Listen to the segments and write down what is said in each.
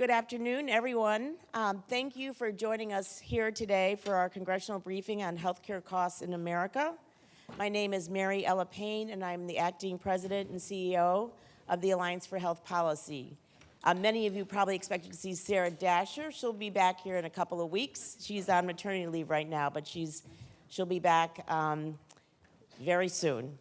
Good afternoon, everyone. Thank you for joining us here today for our congressional briefing on healthcare costs in America. My name is Mary Ella Payne, and I'm the acting president and CEO of the Alliance for Health Policy. Many of you probably expected to see Sarah Dasher. She'll be back here in a couple of weeks. She's on maternity leave right now, but she'll be back very soon.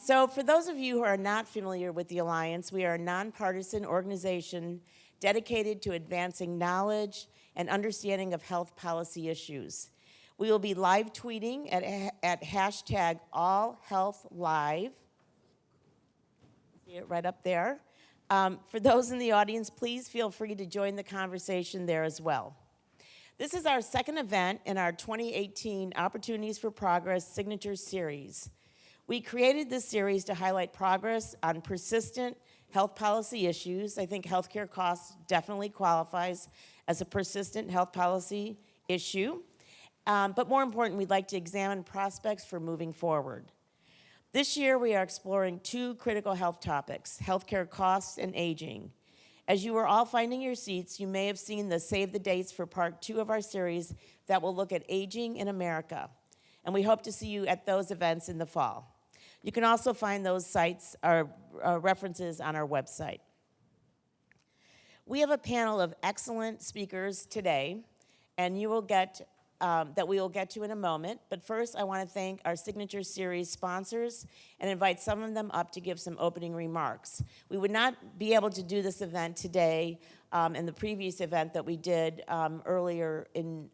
So for those of you who are not familiar with the Alliance, we are a nonpartisan organization dedicated to advancing knowledge and understanding of health policy issues. We will be live tweeting at hashtag AllHealthLive. See it right up there. For those in the audience, please feel free to join the conversation there as well. This is our second event in our 2018 Opportunities for Progress Signature Series. We created this series to highlight progress on persistent health policy issues. I think healthcare costs definitely qualifies as a persistent health policy issue. But more important, we'd like to examine prospects for moving forward. This year, we are exploring two critical health topics, healthcare costs and aging. As you are all finding your seats, you may have seen the Save the Dates for Part 2 of our series that will look at aging in America. And we hope to see you at those events in the fall. You can also find those sites or references on our website. We have a panel of excellent speakers today, and you will get that we will get to in a moment. But first, I want to thank our Signature Series sponsors and invite some of them up to give some opening remarks. We would not be able to do this event today and the previous event that we did earlier in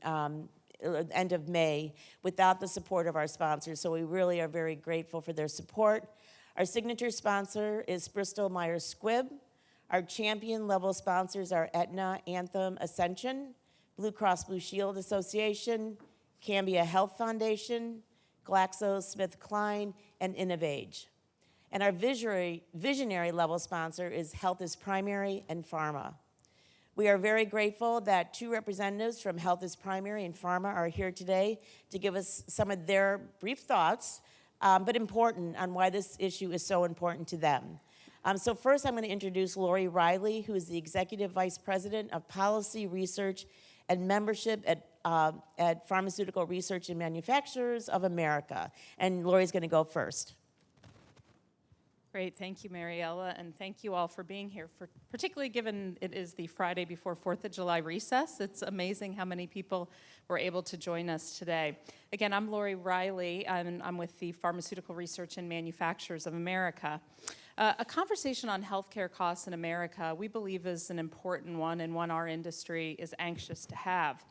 end of May without the support of our sponsors, so we really are very grateful for their support. Our signature sponsor is Bristol Myers Squibb. Our champion level sponsors are Aetna, Anthem, Ascension, Blue Cross Blue Shield Association, Cambia Health Foundation, GlaxoSmithKline, and InnovAge. And our visionary level sponsor is Health is Primary and Pharma. We are very grateful that two representatives from Health is Primary and Pharma are here today to give us some of their brief thoughts, but important on why this issue is so important to them. So first, I'm going to introduce Laurie Riley, who is the Executive Vice President of Policy, Research, and Membership at Pharmaceutical Research and Manufacturers of America. And Laurie's going to go first. Great, thank you, Mariella, and thank you all for being here, particularly given it is the Friday before 4th of July recess. It's amazing how many people were able to join us today. Again, I'm Laurie Riley, and I'm with the Pharmaceutical Research and Manufacturers of America. A conversation on healthcare costs in America, we believe, is an important one and one our industry is anxious to have.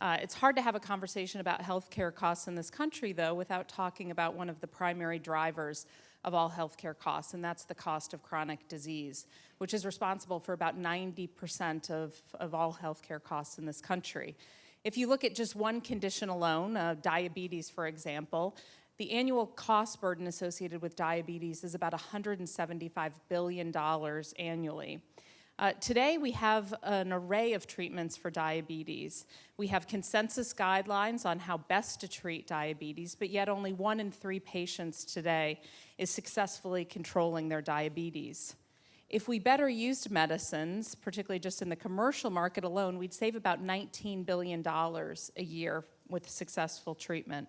It's hard to have a conversation about healthcare costs in this country, though, without talking about one of the primary drivers of all healthcare costs, and that's the cost of chronic disease, which is responsible for about 90% of all healthcare costs in this country. If you look at just one condition alone, diabetes, for example, the annual cost burden associated with diabetes is about $175 billion annually. Today, we have an array of treatments for diabetes. We have consensus guidelines on how best to treat diabetes, but yet only 1 in 3 patients today is successfully controlling their diabetes. If we better used medicines, particularly just in the commercial market alone, we'd save about $19 billion a year with successful treatment.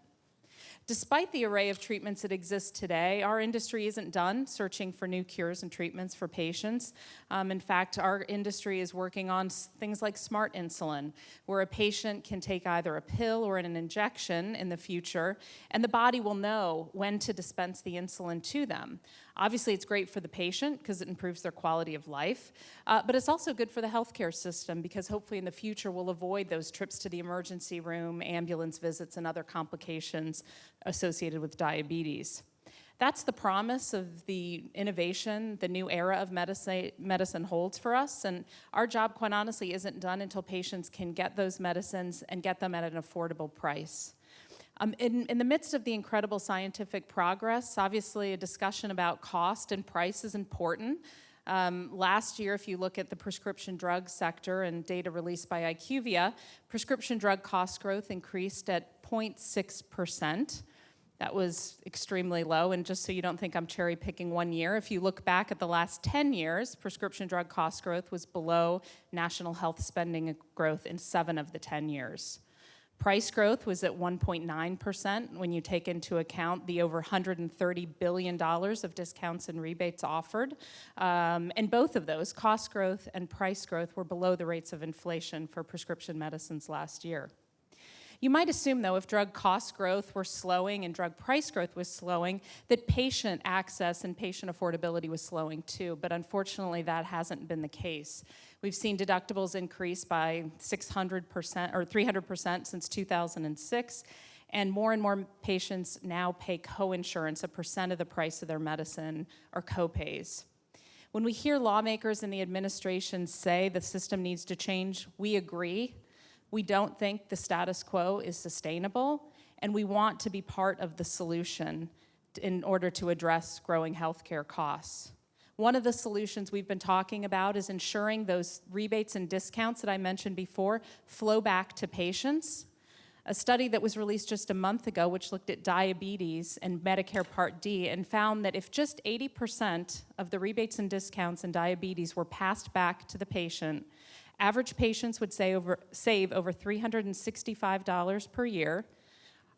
Despite the array of treatments that exist today, our industry isn't done searching for new cures and treatments for patients. In fact, our industry is working on things like smart insulin, where a patient can take either a pill or an injection in the future, and the body will know when to dispense the insulin to them. Obviously, it's great for the patient because it improves their quality of life, but it's also good for the healthcare system because hopefully in the future we'll avoid those trips to the emergency room, ambulance visits, and other complications associated with diabetes. That's the promise of the innovation, the new era of medicine holds for us, and our job, quite honestly, isn't done until patients can get those medicines and get them at an affordable price. In the midst of the incredible scientific progress, obviously a discussion about cost and price is important. Last year, if you look at the prescription drug sector and data released by IQVIA, prescription drug cost growth increased at 0.6%. That was extremely low, and just so you don't think I'm cherry picking one year, if you look back at the last 10 years, prescription drug cost growth was below national health spending growth in 7 of the 10 years. Price growth was at 1.9% when you take into account the over $130 billion of discounts and rebates offered. And both of those, cost growth and price growth, were below the rates of inflation for prescription medicines last year. You might assume, though, if drug cost growth were slowing and drug price growth was slowing, that patient access and patient affordability was slowing too, but unfortunately that hasn't been the case. We've seen deductibles increase by 600% or 300% since 2006, and more patients now pay co-insurance, a percent of the price of their medicine, or co-pays. When we hear lawmakers in the administration say the system needs to change, we agree. We don't think the status quo is sustainable, and we want to be part of the solution in order to address growing healthcare costs. One of the solutions we've been talking about is ensuring those rebates and discounts that I mentioned before flow back to patients. A study that was released just a month ago, which looked at diabetes and Medicare Part D, and found that if just 80% of the rebates and discounts in diabetes were passed back to the patient, average patients would save over $365 per year.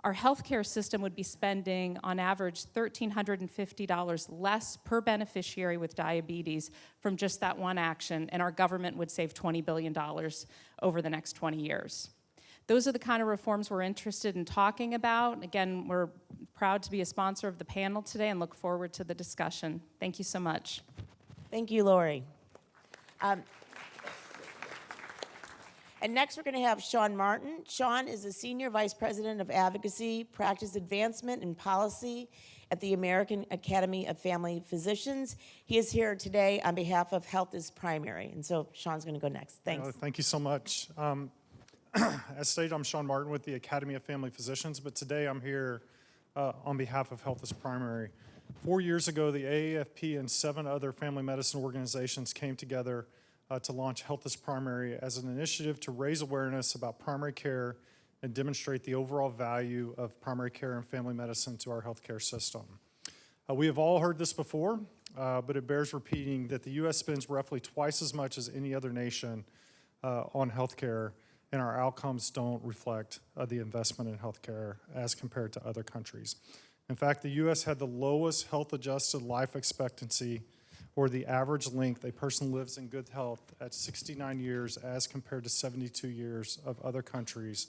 Our healthcare system would be spending, on average, $1,350 less per beneficiary with diabetes from just that one action, and our government would save $20 billion over the next 20 years. Those are the kind of reforms we're interested in talking about. Again, we're proud to be a sponsor of the panel today and look forward to the discussion. Thank you so much. Thank you, Laurie. And next, we're going to have Shawn Martin. Shawn is the Senior Vice President of Advocacy, Practice Advancement, and Policy at the American Academy of Family Physicians. He is here today on behalf of Health is Primary. And so Shawn's going to go next. Thanks. Thank you so much. As stated, I'm Shawn Martin with the Academy of Family Physicians, but today I'm here on behalf of Health is Primary. 4 years ago, the AAFP and 7 other family medicine organizations came together to launch Health is Primary as an initiative to raise awareness about primary care and demonstrate the overall value of primary care and family medicine to our healthcare system. We have all heard this before, but it bears repeating that the U.S. spends roughly twice as much as any other nation on healthcare, and our outcomes don't reflect the investment in healthcare as compared to other countries. In fact, the U.S. had the lowest health-adjusted life expectancy, or the average length a person lives in good health, at 69 years as compared to 72 years of other countries,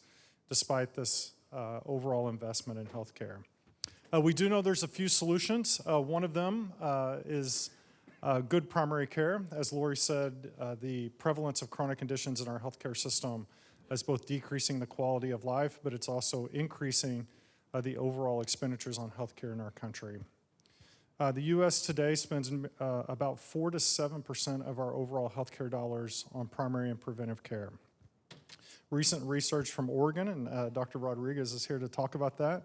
despite this overall investment in healthcare. We do know there's a few solutions. One of them is good primary care. As Laurie said, the prevalence of chronic conditions in our healthcare system is both decreasing the quality of life, but it's also increasing the overall expenditures on healthcare in our country. The U.S. today spends about 4 to 7% of our overall healthcare dollars on primary and preventive care. Recent research from Oregon, and Dr. Rodriguez is here to talk about that,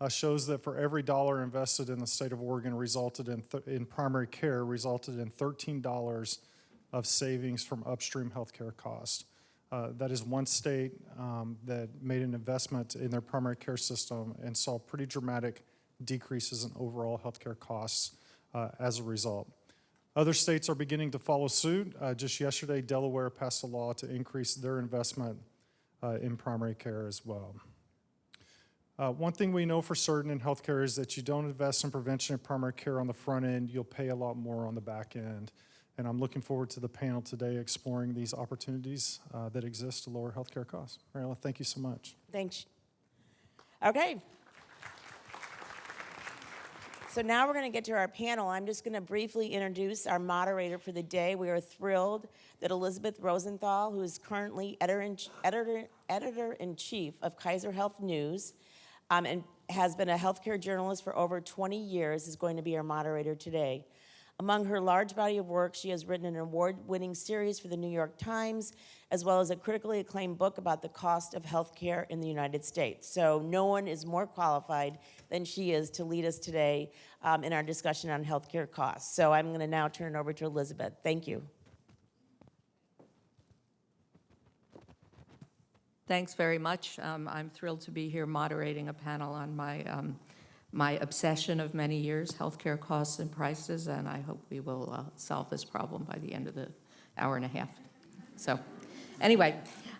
shows that for every dollar invested in the state of Oregon resulted in primary care resulted in $13 of savings from upstream healthcare costs. That is one state that made an investment in their primary care system and saw pretty dramatic decreases in overall healthcare costs as a result. Other states are beginning to follow suit. Just yesterday, Delaware passed a law to increase their investment in primary care as well. One thing we know for certain in healthcare is that you don't invest in prevention and primary care on the front end, you'll pay a lot more on the back end. And I'm looking forward to the panel today exploring these opportunities that exist to lower healthcare costs. Mariela, thank you so much. Thanks. Okay. So now we're going to get to our panel. I'm just going to briefly introduce our moderator for the day. We are thrilled that Elisabeth Rosenthal, who is currently editor-in-chief of Kaiser Health News and has been a healthcare journalist for over 20 years, is going to be our moderator today. Among her large body of work, she has written an award-winning series for the New York Times, as well as a critically acclaimed book about the cost of healthcare in the United States. So no one is more qualified than she is to lead us today in our discussion on healthcare costs. So I'm going to now turn it over to Elisabeth. Thank you. Thanks very much. I'm thrilled to be here moderating a panel on my my obsession of many years, healthcare costs and prices, and I hope we will solve this problem by the end of the hour and a half. So anyway,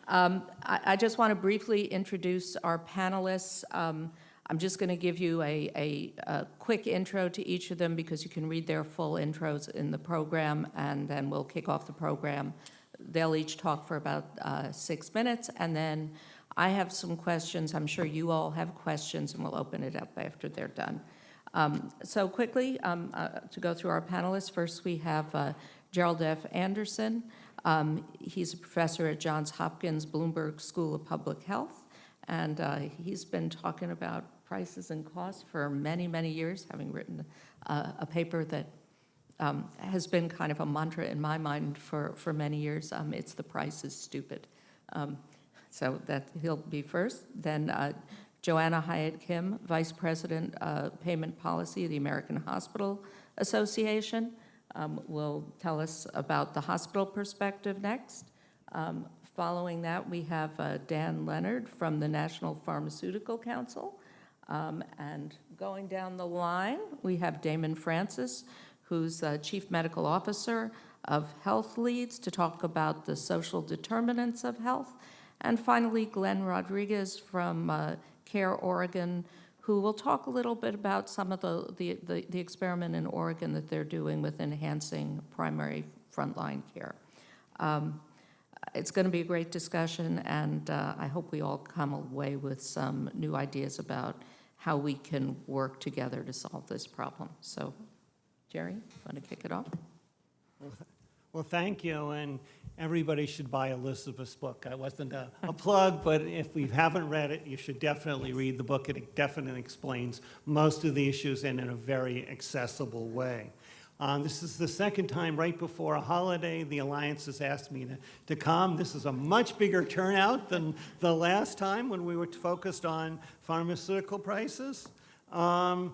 I just want to briefly introduce our panelists. I'm just going to give you a quick intro to each of them because you can read their full intros in the program, and then we'll kick off the program. They'll each talk for about 6 minutes, and then I have some questions. I'm sure you all have questions, and we'll open it up after they're done. So quickly, to go through our panelists, first we have Gerald F. Anderson. He's a professor at Johns Hopkins Bloomberg School of Public Health, and he's been talking about prices and costs for many, many years, having written a paper that has been kind of a mantra in my mind for many years. It's "The price is stupid." So that he'll be first. Then Joanna Hiatt Kim, Vice President Payment Policy of the American Hospital Association, will tell us about the hospital perspective next. Following that, we have Dan Leonard from the National Pharmaceutical Council. And going down the line, we have Damon Francis, who's Chief Medical Officer of Health Leads, to talk about the social determinants of health. And finally, Glenn Rodriguez from CareOregon, who will talk a little bit about some of the experiment in Oregon that they're doing with enhancing primary frontline care. It's going to be a great discussion, and I hope we all come away with some new ideas about how we can work together to solve this problem. So, Jerry, want to kick it off? Well, thank you, and everybody should buy Elisabeth's book. It wasn't a plug, but if you haven't read it, you should definitely read the book. It definitely explains most of the issues and in a very accessible way. This is the second time right before a holiday the Alliance has asked me to come. This is a much bigger turnout than the last time when we were focused on pharmaceutical prices. We're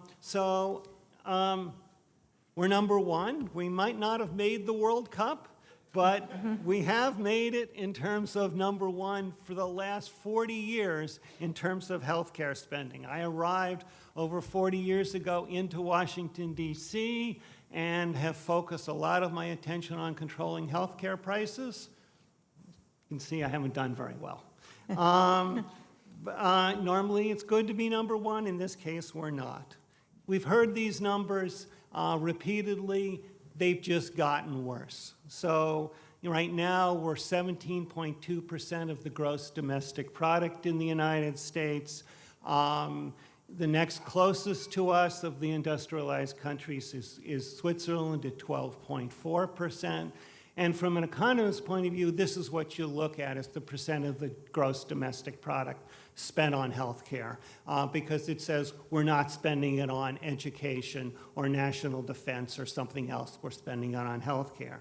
number one. We might not have made the World Cup, but we have made it in terms of number one for the last 40 years in terms of healthcare spending. I arrived over 40 years ago into Washington, D.C., and have focused a lot of my attention on controlling healthcare prices. You can see I haven't done very well. Normally, it's good to be number one. In this case, we're not. We've heard these numbers repeatedly. They've just gotten worse. So right now, we're 17.2% of the gross domestic product in the United States. The next closest to us of the industrialized countries is Switzerland at 12.4%. And from an economist's point of view, this is what you look at as the percent of the gross domestic product spent on healthcare, because it says we're not spending it on education or national defense or something else. We're spending it on healthcare.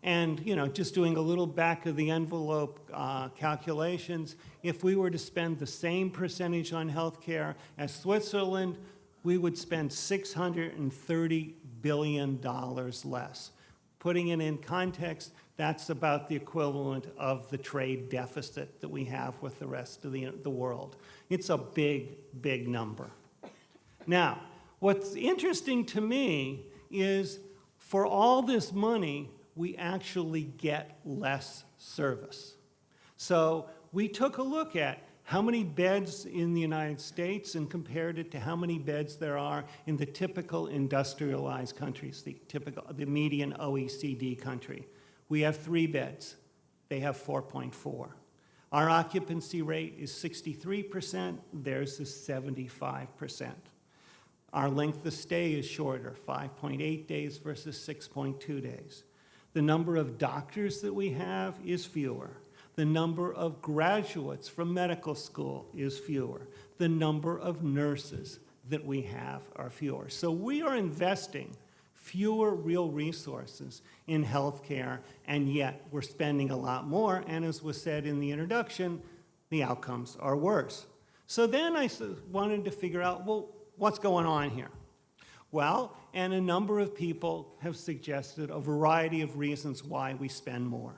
And just doing a little back of the envelope calculations, if we were to spend the same percentage on healthcare as Switzerland, we would spend $630 billion less. Putting it in context, that's about the equivalent of the trade deficit that we have with the rest of the world. It's a big, big number. Now, what's interesting to me is for all this money, we actually get less service. So we took a look at how many beds in the United States and compared it to how many beds there are in the typical industrialized countries, the median OECD country. We have 3 beds. They have 4.4. Our occupancy rate is 63%. Theirs is 75%. Our length of stay is shorter, 5.8 days versus 6.2 days. The number of doctors that we have is fewer. The number of graduates from medical school is fewer. The number of nurses that we have are fewer. So we are investing fewer real resources in healthcare, and yet we're spending a lot more, and as was said in the introduction, the outcomes are worse. So then I wanted to figure out, well, what's going on here? Well, and a number of people have suggested a variety of reasons why we spend more.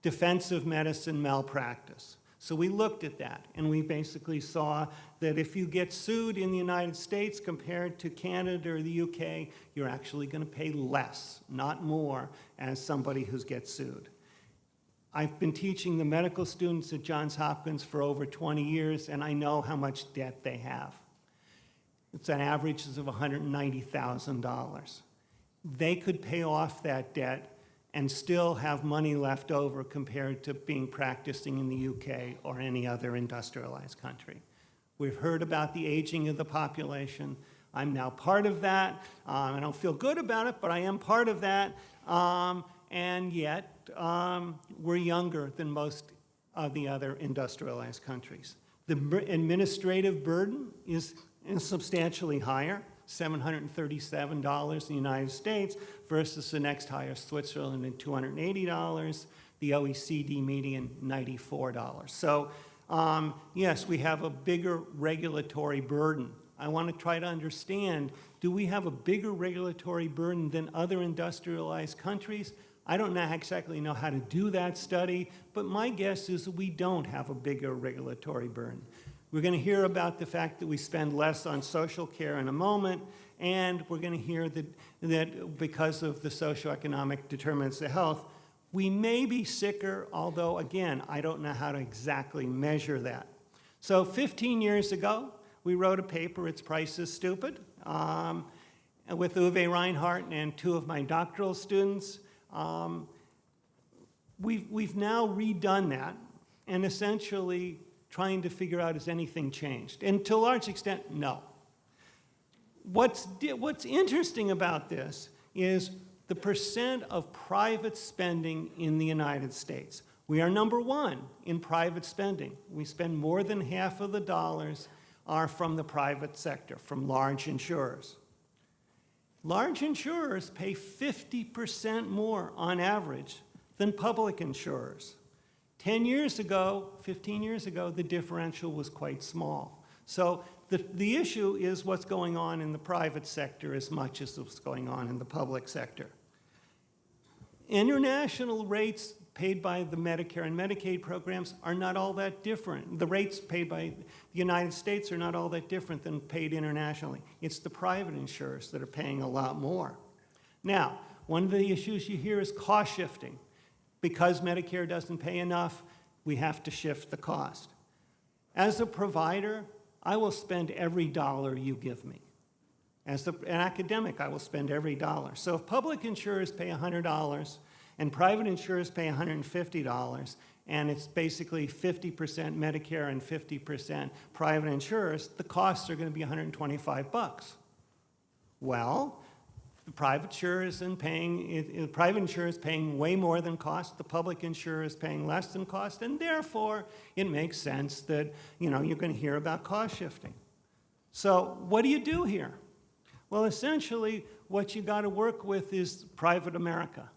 Defensive medicine malpractice. So we looked at that, and we basically saw that if you get sued in the United States compared to Canada or the UK, you're actually going to pay less, not more, as somebody who gets sued. I've been teaching the medical students at Johns Hopkins for over 20 years, and I know how much debt they have. It's an average of $190,000. They could pay off that debt and still have money left over compared to being practicing in the UK or any other industrialized country. We've heard about the aging of the population. I'm now part of that. I don't feel good about it, but I am part of that. And yet, we're younger than most of the other industrialized countries. The administrative burden is substantially higher, $737 in the United States versus the next highest, Switzerland, at $280, the OECD median, $94. So yes, we have a bigger regulatory burden. I want to try to understand, do we have a bigger regulatory burden than other industrialized countries? I don't exactly know how to do that study, but my guess is that we don't have a bigger regulatory burden. We're going to hear about the fact that we spend less on social care in a moment, and we're going to hear that because of the socioeconomic determinants of health, we may be sicker, although, again, I don't know how to exactly measure that. So 15 years ago, we wrote a paper, It's Price is Stupid, with Uwe Reinhardt and two of my doctoral students. We've now redone that, and essentially trying to figure out, has anything changed? And to a large extent, no. What's interesting about this is the percent of private spending in the United States. We are number one in private spending. We spend more than half of the dollars are from the private sector, from large insurers. Large insurers pay 50% more on average than public insurers. 10 years ago, 15 years ago, the differential was quite small. So the issue is what's going on in the private sector as much as what's going on in the public sector. International rates paid by the Medicare and Medicaid programs are not all that different. The rates paid by the United States are not all that different than paid internationally. It's the private insurers that are paying a lot more. Now, one of the issues you hear is cost shifting. Because Medicare doesn't pay enough, we have to shift the cost. As a provider, I will spend every dollar you give me. As an academic, I will spend every dollar. So if public insurers pay $100 and private insurers pay $150, and it's basically 50% Medicare and 50% private insurers, the costs are going to be $125. Well, the private insurer is paying way more than cost. The public insurer is paying less than cost, and therefore it makes sense that you're going to hear about cost shifting. So what do you do here? Well, essentially, what you got to work with is private America.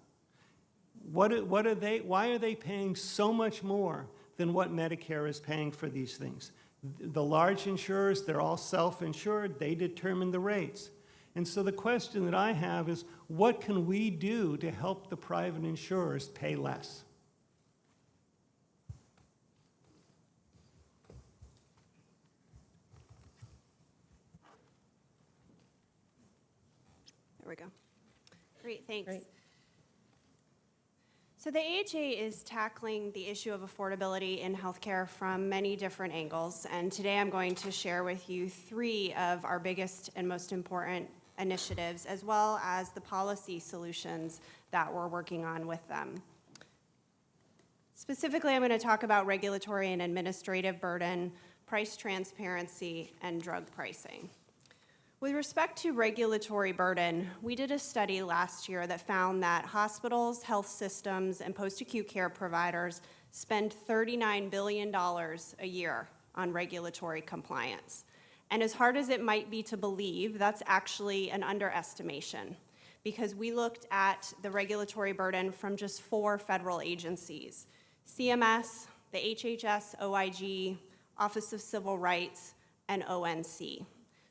Why are they paying so much more than what Medicare is paying for these things? The large insurers, they're all self-insured. They determine the rates. And so the question that I have is, what can we do to help the private insurers pay less? There we go. Great, thanks. Great. So the AHA is tackling the issue of affordability in healthcare from many different angles, and today I'm going to share with you 3 of our biggest and most important initiatives, as well as the policy solutions that we're working on with them. Specifically, I'm going to talk about regulatory and administrative burden, price transparency, and drug pricing. With respect to regulatory burden, we did a study last year that found that hospitals, health systems, and post-acute care providers spend $39 billion a year on regulatory compliance. And as hard as it might be to believe, that's actually an underestimation, because we looked at the regulatory burden from just 4 federal agencies: CMS, the HHS, OIG, Office of Civil Rights, and ONC.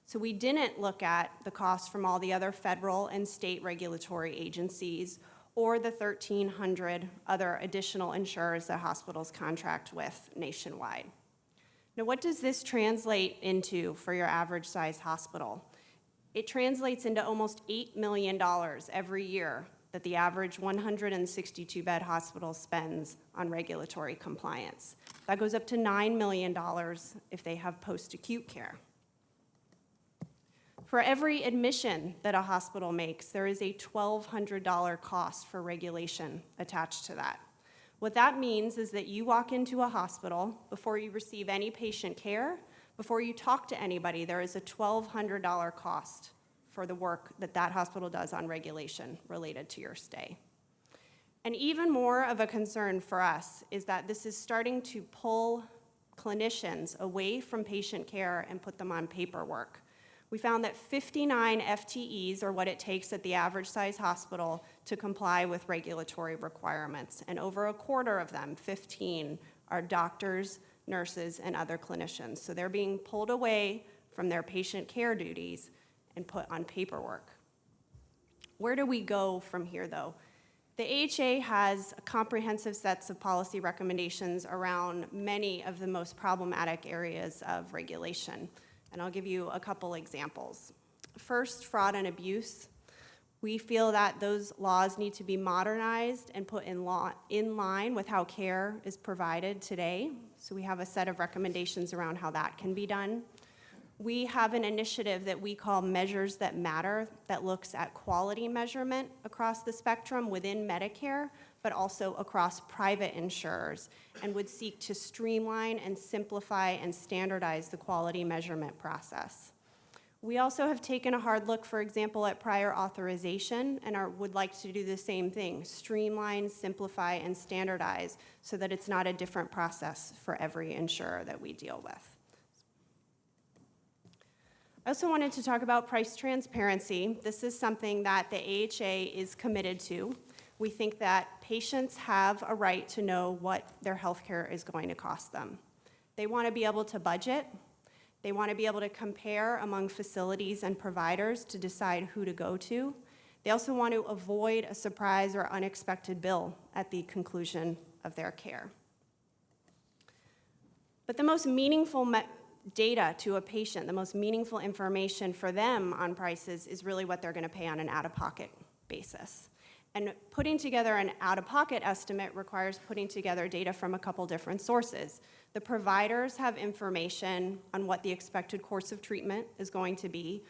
So we didn't look at the costs from all the other federal and state regulatory agencies or the 1,300 other additional insurers that hospitals contract with nationwide. Now, what does this translate into for your average size hospital? It translates into almost $8 million every year that the average 162-bed hospital spends on regulatory compliance. That goes up to $9 million if they have post-acute care. For every admission that a hospital makes, there is a $1,200 cost for regulation attached to that. What that means is that you walk into a hospital, before you receive any patient care, before you talk to anybody, there is a $1,200 cost for the work that that hospital does on regulation related to your stay. And even more of a concern for us is that this is starting to pull clinicians away from patient care and put them on paperwork. We found that 59 FTEs are what it takes at the average size hospital to comply with regulatory requirements. And over a quarter of them, 15, are doctors, nurses, and other clinicians. So they're being pulled away from their patient care duties and put on paperwork. Where do we go from here, though? The AHA has comprehensive sets of policy recommendations around many of the most problematic areas of regulation. And I'll give you a couple examples. First, fraud and abuse. We feel that those laws need to be modernized and put in line with how care is provided today. So we have a set of recommendations around how that can be done. We have an initiative that we call Measures That Matter that looks at quality measurement across the spectrum within Medicare, but also across private insurers, and would seek to streamline and simplify and standardize the quality measurement process. We also have taken a hard look, for example, at prior authorization and would like to do the same thing, streamline, simplify, and standardize so that it's not a different process for every insurer that we deal with. I also wanted to talk about price transparency. This is something that the AHA is committed to. We think that patients have a right to know what their health care is going to cost them. They want to be able to budget. They want to be able to compare among facilities and providers to decide who to go to. They also want to avoid a surprise or unexpected bill at the conclusion of their care. But the most meaningful data to a patient, the most meaningful information for them on prices is really what they're going to pay on an out-of-pocket basis. And putting together an out-of-pocket estimate requires putting together data from a couple different sources. The providers have information on what the expected course of treatment is going to be,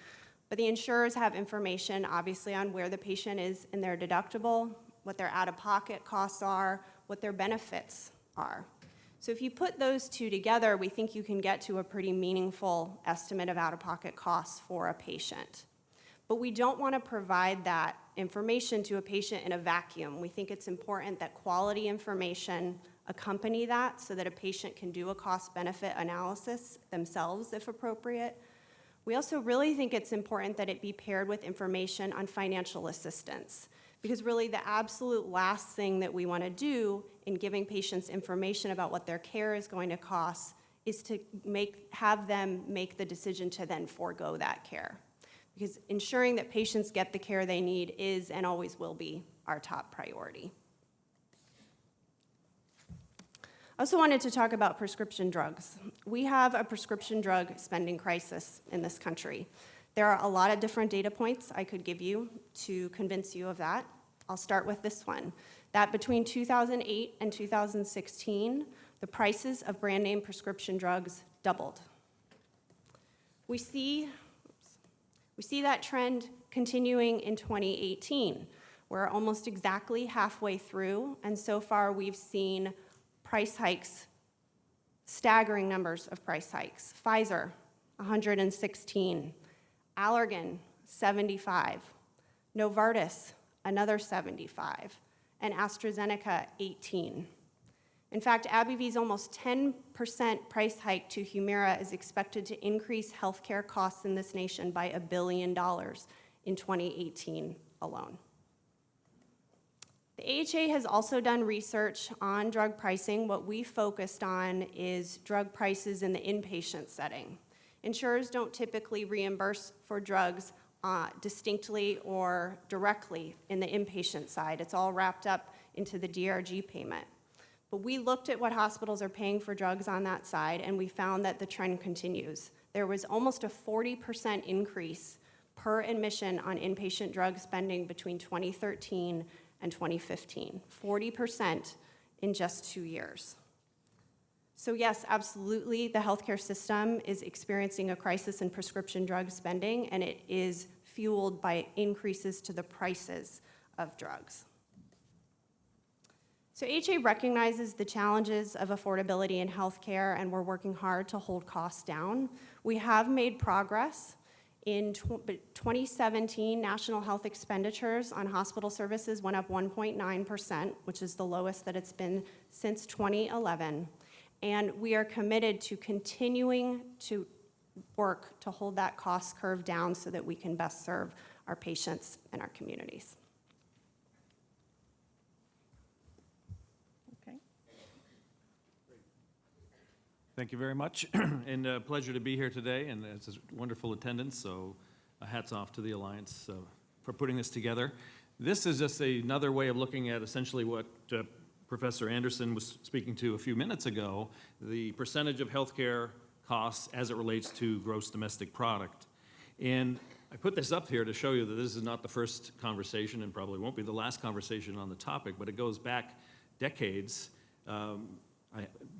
but the insurers have information, obviously, on where the patient is in their deductible, what their out-of-pocket costs are, what their benefits are. So if you put those two together, we think you can get to a pretty meaningful estimate of out-of-pocket costs for a patient. But we don't want to provide that information to a patient in a vacuum. We think it's important that quality information accompany that so that a patient can do a cost-benefit analysis themselves if appropriate. We also really think it's important that it be paired with information on financial assistance, because really the absolute last thing that we want to do in giving patients information about what their care is going to cost is to have them make the decision to then forego that care. Because ensuring that patients get the care they need is and always will be our top priority. I also wanted to talk about prescription drugs. We have a prescription drug spending crisis in this country. There are a lot of different data points I could give you to convince you of that. I'll start with this one, that between 2008 and 2016, the prices of brand name prescription drugs doubled. We see that trend continuing in 2018. We're almost exactly halfway through, and so far we've seen price hikes, staggering numbers of price hikes. Pfizer, 116. Allergan, 75. Novartis, another 75. And AstraZeneca, 18. In fact, AbbVie's almost 10% price hike to Humira is expected to increase healthcare costs in this nation by $1 billion in 2018 alone. The AHA has also done research on drug pricing. What we focused on is drug prices in the inpatient setting. Insurers don't typically reimburse for drugs distinctly or directly in the inpatient side. It's all wrapped up into the DRG payment. But we looked at what hospitals are paying for drugs on that side, and we found that the trend continues. There was almost a 40% increase per admission on inpatient drug spending between 2013 and 2015. 40% in just 2 years. So yes, absolutely, the healthcare system is experiencing a crisis in prescription drug spending, and it is fueled by increases to the prices of drugs. So HA recognizes the challenges of affordability in healthcare, and we're working hard to hold costs down. We have made progress. In 2017, national health expenditures on hospital services went up 1.9%, which is the lowest that it's been since 2011. And we are committed to continuing to work to hold that cost curve down so that we can best serve our patients and our communities. Okay. Thank you very much, and a pleasure to be here today, and it's a wonderful attendance, so hats off to the Alliance for putting this together. This is just another way of looking at essentially what Professor Anderson was speaking to a few minutes ago, the percentage of healthcare costs as it relates to gross domestic product. And I put this up here to show you that this is not the first conversation and probably won't be the last conversation on the topic, but it goes back decades.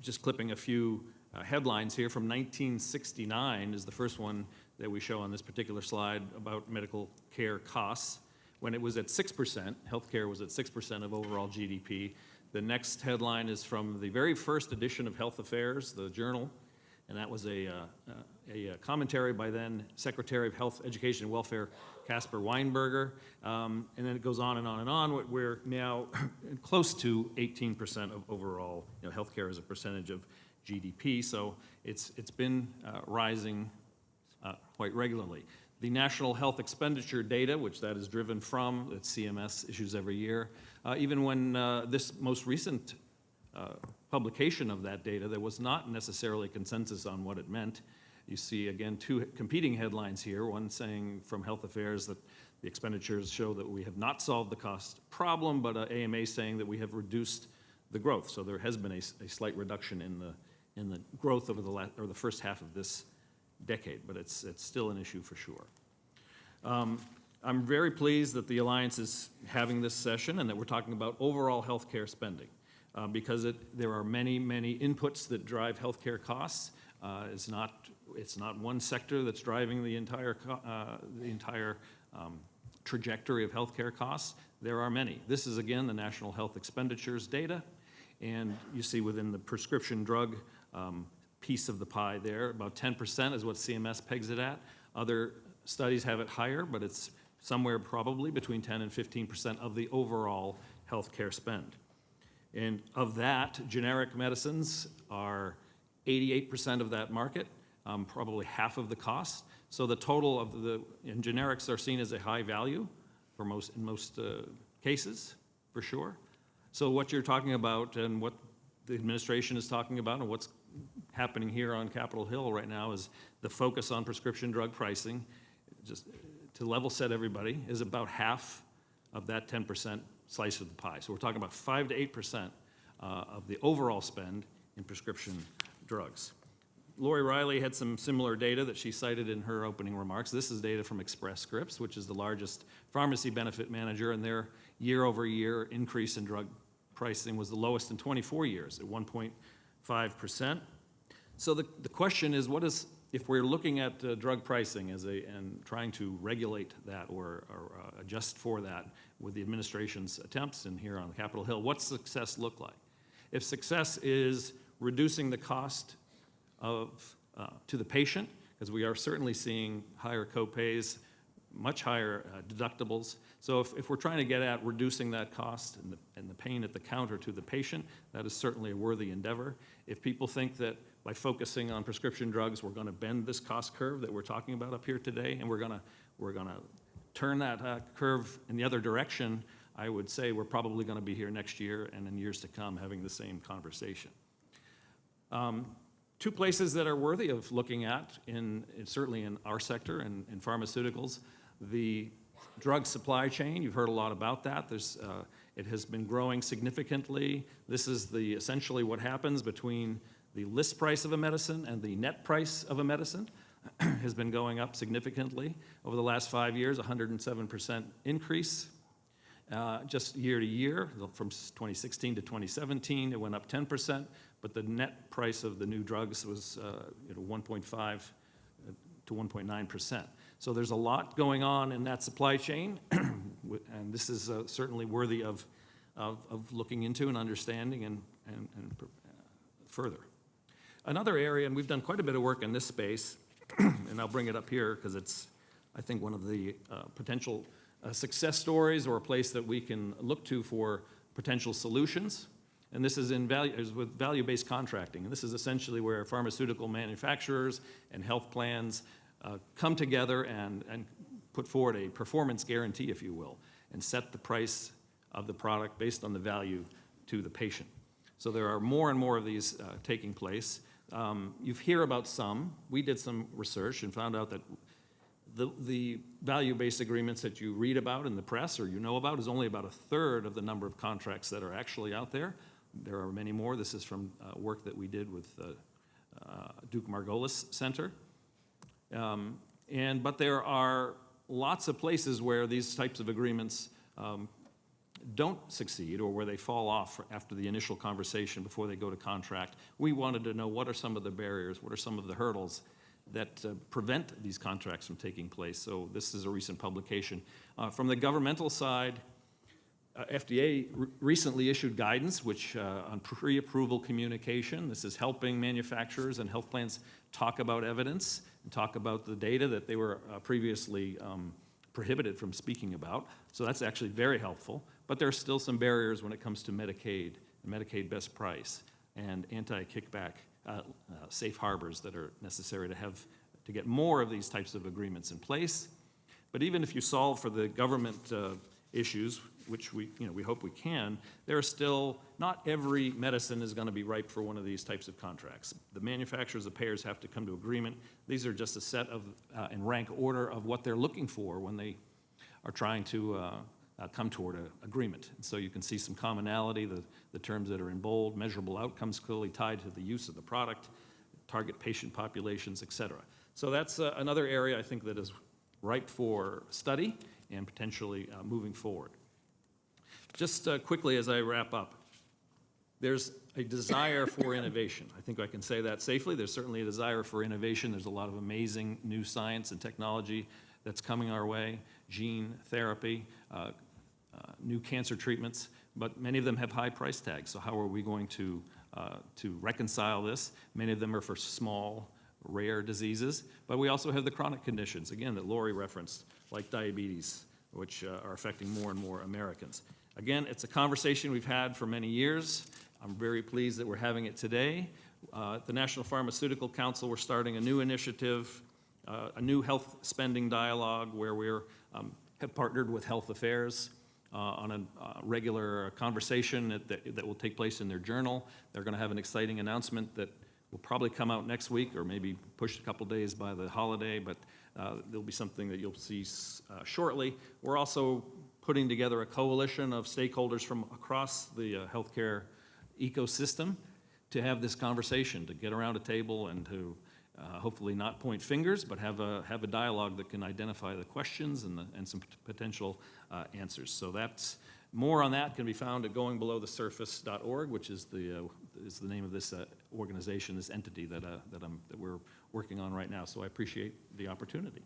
Just clipping a few headlines here from 1969 is the first one that we show on this particular slide about medical care costs. When it was at 6%, healthcare was at 6% of overall GDP. The next headline is from the very first edition of Health Affairs, the journal, and that was a commentary by then Secretary of Health, Education, and Welfare, Caspar Weinberger, and then it goes on and on and on. We're now close to 18% of overall healthcare as a percentage of GDP, so it's been rising quite regularly. The National Health Expenditure data, which that is driven from, that CMS issues every year, even when this most recent publication of that data, there was not necessarily consensus on what it meant. You see, again, two competing headlines here, one saying from Health Affairs that the expenditures show that we have not solved the cost problem, but AMA saying that we have reduced the growth. So there has been a slight reduction in the growth over the first half of this decade, but it's still an issue for sure. I'm very pleased that the Alliance is having this session and that we're talking about overall healthcare spending because there are many, many inputs that drive healthcare costs. It's not one sector that's driving the entire trajectory of healthcare costs. There are many. This is, again, the National Health Expenditures data, and you see within the prescription drug piece of the pie there, about 10% is what CMS pegs it at. Other studies have it higher, but it's somewhere probably between 10 and 15% of the overall healthcare spend. And of that, generic medicines are 88% of that market, probably half of the cost. So the total of and generics are seen as a high value in most cases, for sure. So what you're talking about and what the administration is talking about and what's happening here on Capitol Hill right now is the focus on prescription drug pricing, just to level set everybody, is about half of that 10% slice of the pie. So we're talking about 5 to 8% of the overall spend in prescription drugs. Laurie Riley had some similar data that she cited in her opening remarks. This is data from Express Scripts, which is the largest pharmacy benefit manager, and their year-over-year increase in drug pricing was the lowest in 24 years at 1.5%. So the question is, if we're looking at drug pricing and trying to regulate that or adjust for that with the administration's attempts in here on Capitol Hill, what's success look like? If success is reducing the cost to the patient, because we are certainly seeing higher copays, much higher deductibles. So if we're trying to get at reducing that cost and the pain at the counter to the patient, that is certainly a worthy endeavor. If people think that by focusing on prescription drugs, we're going to bend this cost curve that we're talking about up here today, and we're going to turn that curve in the other direction, I would say we're probably going to be here next year and in years to come having the same conversation. Two places that are worthy of looking at, certainly in our sector and in pharmaceuticals, The drug supply chain, you've heard a lot about that. It has been growing significantly. This is essentially what happens between the list price of a medicine and the net price of a medicine has been going up significantly over the last 5 years, 107% increase. Just year to year, from 2016 to 2017, it went up 10%, but the net price of the new drugs was 1.5 to 1.9%. So there's a lot going on in that supply chain, and this is certainly worthy of looking into and understanding and further. Another area, and we've done quite a bit of work in this space, and I'll bring it up here because it's, I think, one of the potential success stories or a place that we can look to for potential solutions. And this is with value-based contracting. And this is essentially where pharmaceutical manufacturers and health plans come together and put forward a performance guarantee, if you will, and set the price of the product based on the value to the patient. So there are more and more of these taking place. You hear about some. We did some research and found out that the value-based agreements that you read about in the press or you know about is only about a third of the number of contracts that are actually out there. There are many more. This is from work that we did with Duke Margolis Center. But there are lots of places where these types of agreements don't succeed or where they fall off after the initial conversation before they go to contract. We wanted to know what are some of the barriers, what are some of the hurdles that prevent these contracts from taking place. So this is a recent publication. From the governmental side, FDA recently issued guidance on pre-approval communication. This is helping manufacturers and health plans talk about evidence and talk about the data that they were previously prohibited from speaking about. So that's actually very helpful. But there are still some barriers when it comes to Medicaid and Medicaid best price and anti-kickback safe harbors that are necessary to get more of these types of agreements in place. But even if you solve for the government issues, which we hope we can, there are still, not every medicine is going to be ripe for one of these types of contracts. The manufacturers, the payers have to come to agreement. These are just a set of, in rank order of what they're looking for when they are trying to come toward an agreement. And so you can see some commonality, the terms that are in bold, measurable outcomes clearly tied to the use of the product, target patient populations, et cetera. So that's another area I think that is ripe for study and potentially moving forward. Just quickly as I wrap up, there's a desire for innovation. I think I can say that safely. There's certainly a desire for innovation. There's a lot of amazing new science and technology that's coming our way, gene therapy, new cancer treatments, but many of them have high price tags. So how are we going to reconcile this? Many of them are for small, rare diseases, but we also have the chronic conditions, again, that Laurie referenced, like diabetes, which are affecting more and more Americans. Again, it's a conversation we've had for many years. I'm very pleased that we're having it today. At the National Pharmaceutical Council, we're starting a new initiative, a new health spending dialogue where we have partnered with Health Affairs on a regular conversation that will take place in their journal. They're going to have an exciting announcement that will probably come out next week or maybe pushed a couple days by the holiday, but there'll be something that you'll see shortly. We're also putting together a coalition of stakeholders from across the healthcare ecosystem to have this conversation, to get around a table and to hopefully not point fingers, but have a dialogue that can identify the questions and some potential answers. So that's more on that can be found at goingbelowthesurface.org, which is the name of this organization, this entity that we're working on right now. So I appreciate the opportunity.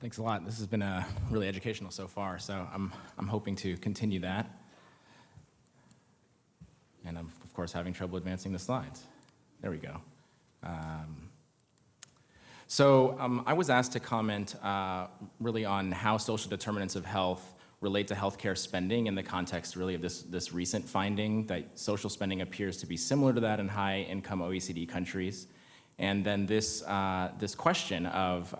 Thanks a lot. This has been really educational so far, so I'm hoping to continue that. And I'm, of course, having trouble advancing the slides. There we go. I was asked to comment really on how social determinants of health relate to healthcare spending in the context really of this recent finding that social spending appears to be similar to that in high-income OECD countries. And then this question of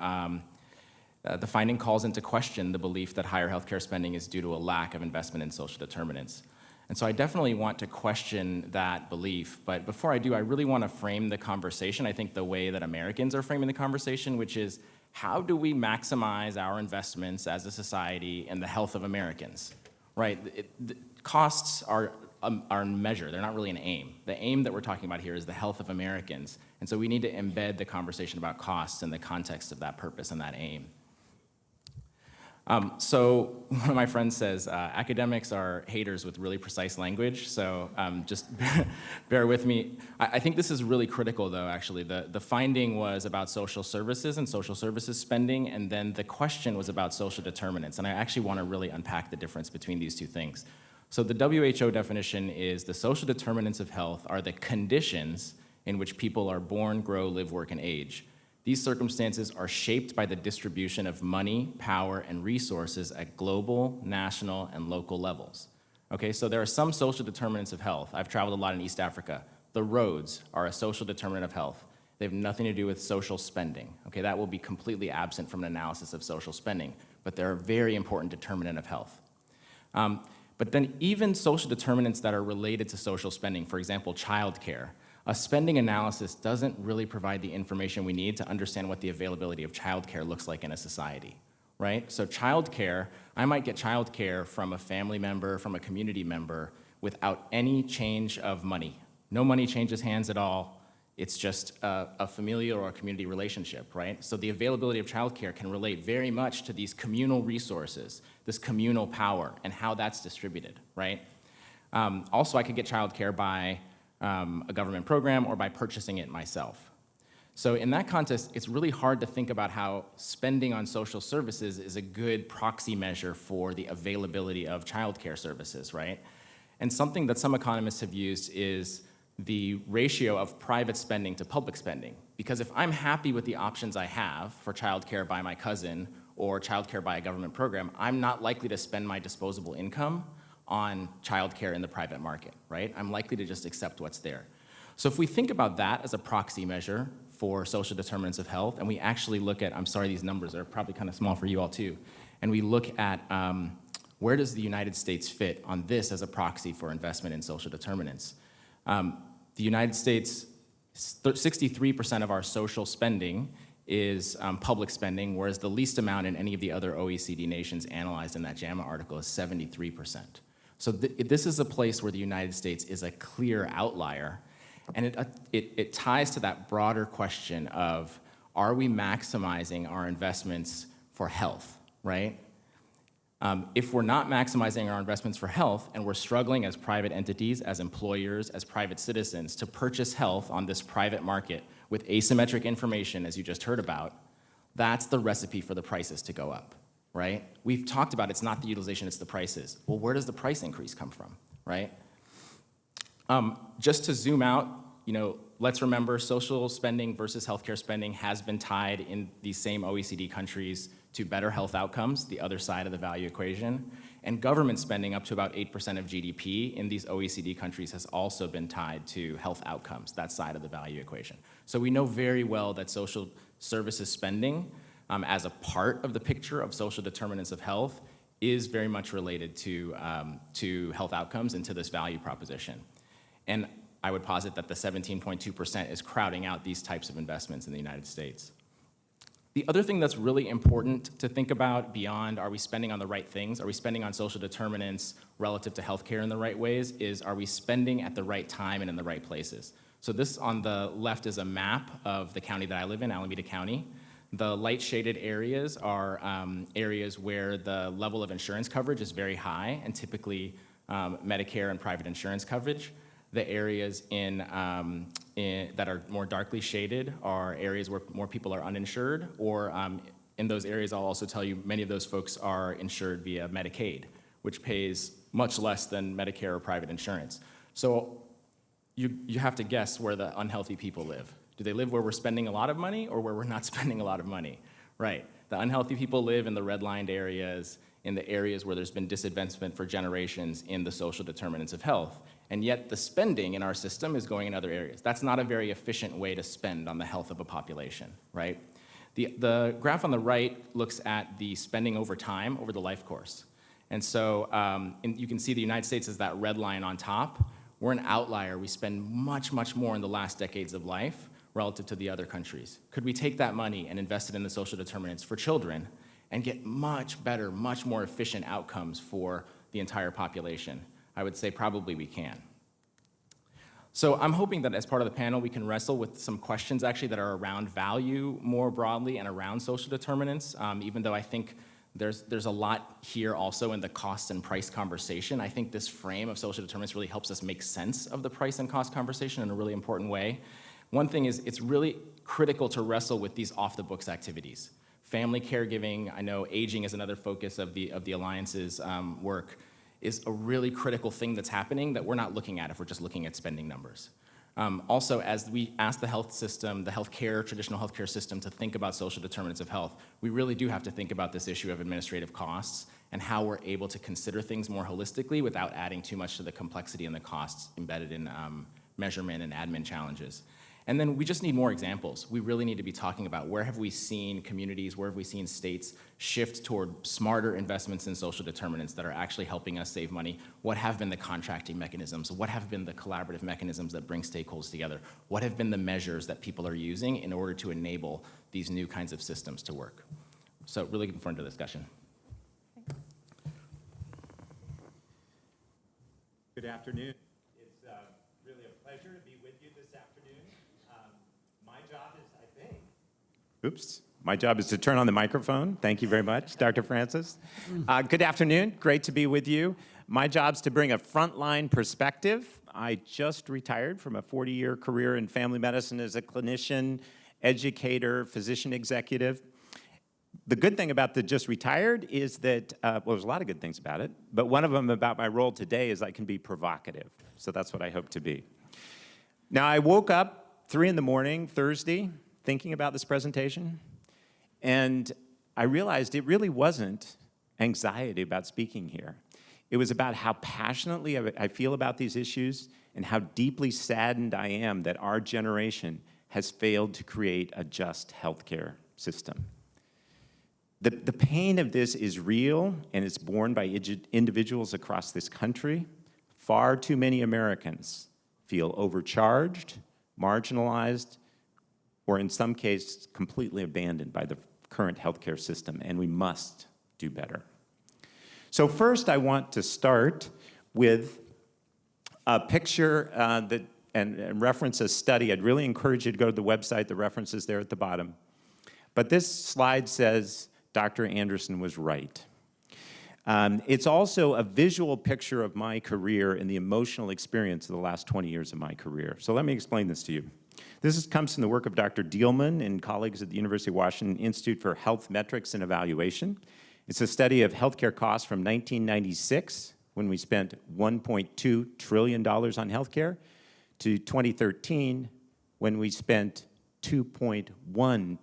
the finding calls into question the belief that higher healthcare spending is due to a lack of investment in social determinants. And so I definitely want to question that belief. But before I do, I really want to frame the conversation, I think the way that Americans are framing the conversation, which is, how do we maximize our investments as a society in the health of Americans, right? The costs are a measure, they're not really an aim. The aim that we're talking about here is the health of Americans. And so we need to embed the conversation about costs in the context of that purpose and that aim. So one of my friends says, academics are haters with really precise language, so just bear with me. I think this is really critical, though, actually. The finding was about social services and social services spending, and then the question was about social determinants, and I actually want to really unpack the difference between these two things. So the WHO definition is the social determinants of health are the conditions in which people are born, grow, live, work, and age. These circumstances are shaped by the distribution of money, power, and resources at global, national, and local levels. Okay, so there are some social determinants of health. I've traveled a lot in East Africa. The roads are a social determinant of health. They have nothing to do with social spending. Okay, that will be completely absent from an analysis of social spending, but they're a very important determinant of health. But then even social determinants that are related to social spending, for example, childcare, a spending analysis doesn't really provide the information we need to understand what the availability of childcare looks like in a society, right? So childcare, I might get childcare from a family member, from a community member, without any change of money. No money changes hands at all. It's just a familial or a community relationship, right? So the availability of childcare can relate very much to these communal resources, this communal power, and how that's distributed, right? Also, I could get childcare by a government program or by purchasing it myself. So in that context, it's really hard to think about how spending on social services is a good proxy measure for the availability of childcare services, right? And something that some economists have used is the ratio of private spending to public spending. Because if I'm happy with the options I have for childcare by my cousin or childcare by a government program, I'm not likely to spend my disposable income on childcare in the private market, right? I'm likely to just accept what's there. So if we think about that as a proxy measure for social determinants of health, and we actually look at, I'm sorry, these numbers are probably kind of small for you all too, and we look at where does the United States fit on this as a proxy for investment in social determinants. The United States, 63% of our social spending is public spending, whereas the least amount in any of the other OECD nations analyzed in that JAMA article is 73%. So this is a place where the United States is a clear outlier, and it ties to that broader question of, are we maximizing our investments for health, right? If we're not maximizing our investments for health, and we're struggling as private entities, as employers, as private citizens to purchase health on this private market with asymmetric information, as you just heard about, that's the recipe for the prices to go up, right? We've talked about it's not the utilization, it's the prices. Well, where does the price increase come from, right? Just to zoom out, let's remember social spending versus healthcare spending has been tied in these same OECD countries to better health outcomes, the other side of the value equation. And government spending up to about 8% of GDP in these OECD countries has also been tied to health outcomes, that side of the value equation. So we know very well that social services spending as a part of the picture of social determinants of health is very much related to health outcomes and to this value proposition. And I would posit that the 17.2% is crowding out these types of investments in the United States. The other thing that's really important to think about beyond are we spending on the right things, are we spending on social determinants relative to healthcare in the right ways, is are we spending at the right time and in the right places? So this on the left is a map of the county that I live in, Alameda County. The light shaded areas are areas where the level of insurance coverage is very high, and typically Medicare and private insurance coverage. The areas that are more darkly shaded are areas where more people are uninsured, or in those areas, I'll also tell you, many of those folks are insured via Medicaid, which pays much less than Medicare or private insurance. So you have to guess where the unhealthy people live. Do they live where we're spending a lot of money or where we're not spending a lot of money? Right. The unhealthy people live in the redlined areas, in the areas where there's been disadvancement for generations in the social determinants of health. And yet the spending in our system is going in other areas. That's not a very efficient way to spend on the health of a population, right? The graph on the right looks at the spending over time, over the life course. And so you can see the United States as that red line on top. We're an outlier. We spend much, much more in the last decades of life relative to the other countries. Could we take that money and invest it in the social determinants for children and get much better, much more efficient outcomes for the entire population? I would say probably we can. So I'm hoping that as part of the panel, we can wrestle with some questions actually that are around value more broadly and around social determinants, even though I think there's a lot here also in the cost and price conversation. I think this frame of social determinants really helps us make sense of the price and cost conversation in a really important way. One thing is it's really critical to wrestle with these off-the-books activities. Family caregiving, I know aging is another focus of the Alliance's work, is a really critical thing that's happening that we're not looking at if we're just looking at spending numbers. Also, as we ask the health system, the traditional healthcare system to think about social determinants of health, we really do have to think about this issue of administrative costs and how we're able to consider things more holistically without adding too much to the complexity and the costs embedded in measurement and admin challenges. And then we just need more examples. We really need to be talking about where have we seen communities, where have we seen states shift toward smarter investments in social determinants that are actually helping us save money? What have been the contracting mechanisms? What have been the collaborative mechanisms that bring stakeholders together? What have been the measures that people are using in order to enable these new kinds of systems to work? So really looking forward to the discussion. Good afternoon. It's really a pleasure to be with you this afternoon. My job is to turn on the microphone. Thank you very much, Dr. Francis. Good afternoon. Great to be with you. My job's to bring a frontline perspective. I just retired from a 40-year career in family medicine as a clinician, educator, physician executive. The good thing about the just retired is that, well, there's a lot of good things about it, but one of them about my role today is I can be provocative. So that's what I hope to be. Now, I woke up 3 in the morning, Thursday, thinking about this presentation, and I realized it really wasn't anxiety about speaking here. It was about how passionately I feel about these issues and how deeply saddened I am that our generation has failed to create a just healthcare system. The pain of this is real, and it's borne by individuals across this country. Far too many Americans feel overcharged, marginalized, or in some cases, completely abandoned by the current healthcare system, and we must do better. So first, I want to start with a picture and reference a study. I'd really encourage you to go to the website. The reference is there at the bottom. But this slide says Dr. Anderson was right. It's also a visual picture of my career and the emotional experience of the last 20 years of my career. So let me explain this to you. This comes from the work of Dr. Dielman and colleagues at the University of Washington Institute for Health Metrics and Evaluation. It's a study of healthcare costs from 1996, when we spent $1.2 trillion on healthcare, to 2013, when we spent $2.1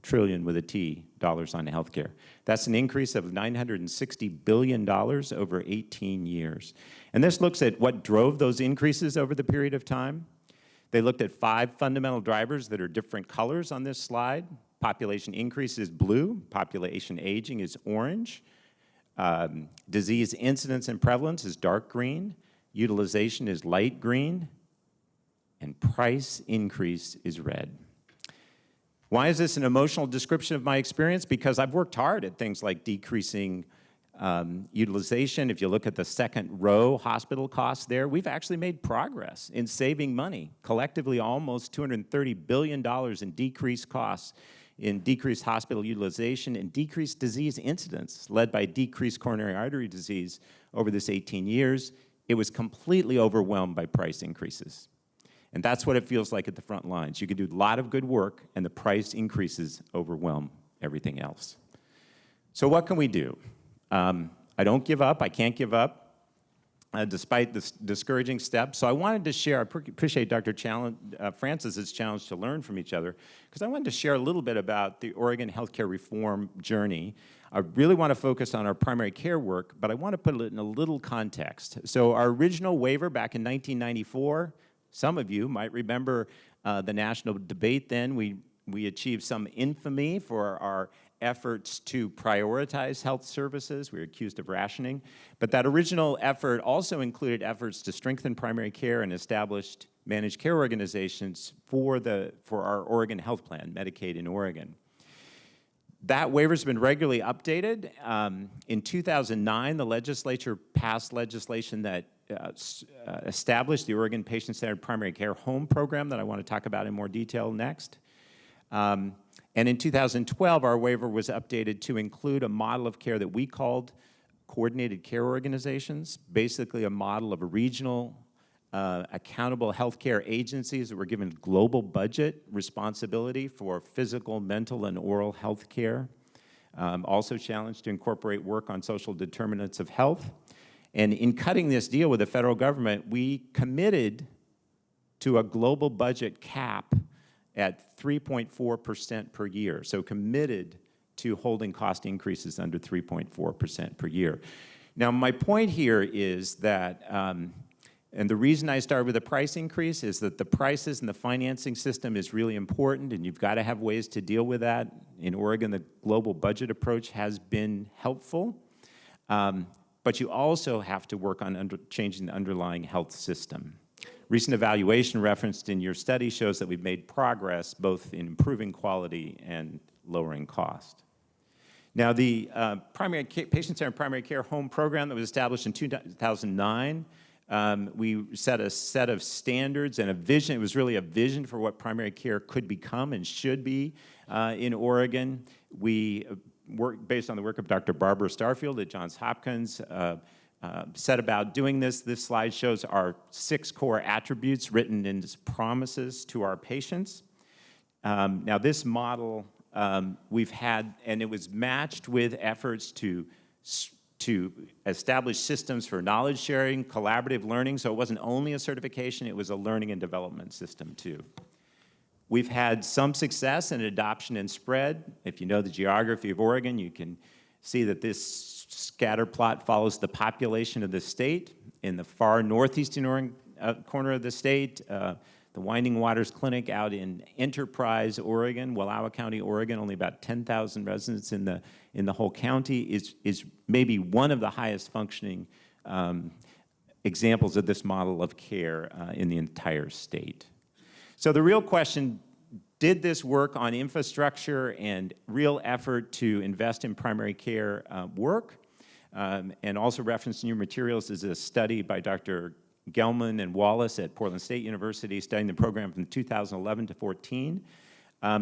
trillion with a T, dollars on healthcare. That's an increase of $960 billion over 18 years. And this looks at what drove those increases over the period of time. They looked at 5 fundamental drivers that are different colors on this slide. Population increase is blue, population aging is orange, disease incidence and prevalence is dark green, utilization is light green, and price increase is red. Why is this an emotional description of my experience? Because I've worked hard at things like decreasing utilization. If you look at the second row, hospital costs there, we've actually made progress in saving money. Collectively, almost $230 billion in decreased costs, in decreased hospital utilization, and decreased disease incidence, led by decreased coronary artery disease over this 18 years. It was completely overwhelmed by price increases. And that's what it feels like at the front lines. You can do a lot of good work, and the price increases overwhelm everything else. So what can we do? I don't give up. I can't give up, despite this discouraging steps. So I wanted to share, I appreciate Dr. Francis's challenge to learn from each other, because I wanted to share a little bit about the Oregon healthcare reform journey. I really want to focus on our primary care work, but I want to put it in a little context. So our original waiver back in 1994, some of you might remember the national debate then. We achieved some infamy for our efforts to prioritize health services. We were accused of rationing. But that original effort also included efforts to strengthen primary care and established managed care organizations for our Oregon health plan, Medicaid in Oregon. That waiver's been regularly updated. In 2009, the legislature passed legislation that established the Oregon Patient-Centered Primary Care Home Program that I want to talk about in more detail next. And in 2012, our waiver was updated to include a model of care that we called coordinated care organizations, basically a model of a regional accountable healthcare agencies that were given global budget responsibility for physical, mental, and oral health care. Also challenged to incorporate work on social determinants of health. And in cutting this deal with the federal government, we committed to a global budget cap at 3.4% per year. So committed to holding cost increases under 3.4% per year. Now, my point here is that and the reason I started with a price increase is that the prices and the financing system is really important, and you've got to have ways to deal with that. In Oregon, the global budget approach has been helpful, but you also have to work on changing the underlying health system. Recent evaluation referenced in your study shows that we've made progress both in improving quality and lowering cost. Now, the Patient-Centered Primary Care Home Program that was established in 2009, we set a set of standards and a vision. It was really a vision for what primary care could become and should be in Oregon. We worked based on the work of Dr. Barbara Starfield at Johns Hopkins, set about doing this. This slide shows our 6 core attributes written in as promises to our patients. Now, this model we've had, and it was matched with efforts to establish systems for knowledge sharing, collaborative learning, so it wasn't only a certification, it was a learning and development system too. We've had some success in adoption and spread. If you know the geography of Oregon, you can see that this scatter plot follows the population of the state. In the far northeastern Oregon, corner of the state, the Winding Waters Clinic out in Enterprise, Oregon, Wallowa County, Oregon, only about 10,000 residents in the whole county, is maybe one of the highest functioning examples of this model of care in the entire state. So the real question, did this work on infrastructure and real effort to invest in primary care work? And also referenced in your materials is a study by Dr. Gelman and Wallace at Portland State University studying the program from 2011 to 14.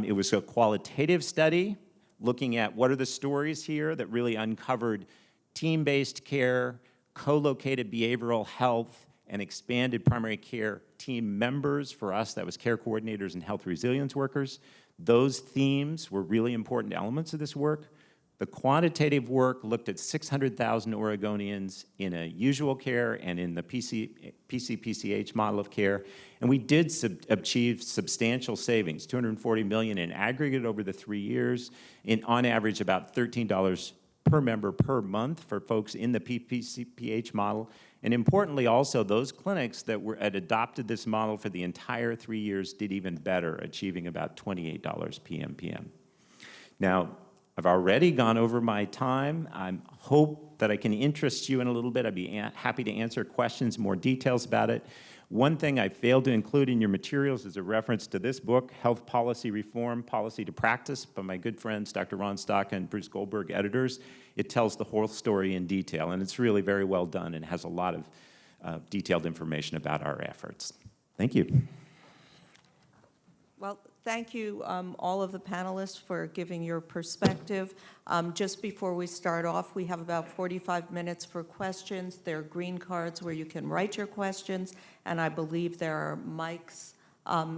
It was a qualitative study looking at what are the stories here that really uncovered team-based care, co-located behavioral health, and expanded primary care team members. For us, that was care coordinators and health resilience workers. Those themes were really important elements of this work. The quantitative work looked at 600,000 Oregonians in a usual care and in the PCPCH model of care, and we did achieve substantial savings, $240 million in aggregate over the 3 years, on average about $13 per member per month for folks in the PCPH model. And importantly also, those clinics that had adopted this model for the entire 3 years did even better, achieving about $28 PMPM. Now, I've already gone over my time. I hope that I can interest you in a little bit. I'd be happy to answer questions, more details about it. One thing I failed to include in your materials is a reference to this book, Health Policy Reform, Policy to Practice, by my good friends, Dr. Ron Stock and Bruce Goldberg, editors. It tells the whole story in detail, and it's really very well done and has a lot of detailed information about our efforts. Thank you. Well, thank you, all of the panelists, for giving your perspective. Just before we start off, we have about 45 minutes for questions. There are green cards where you can write your questions, and I believe there are mics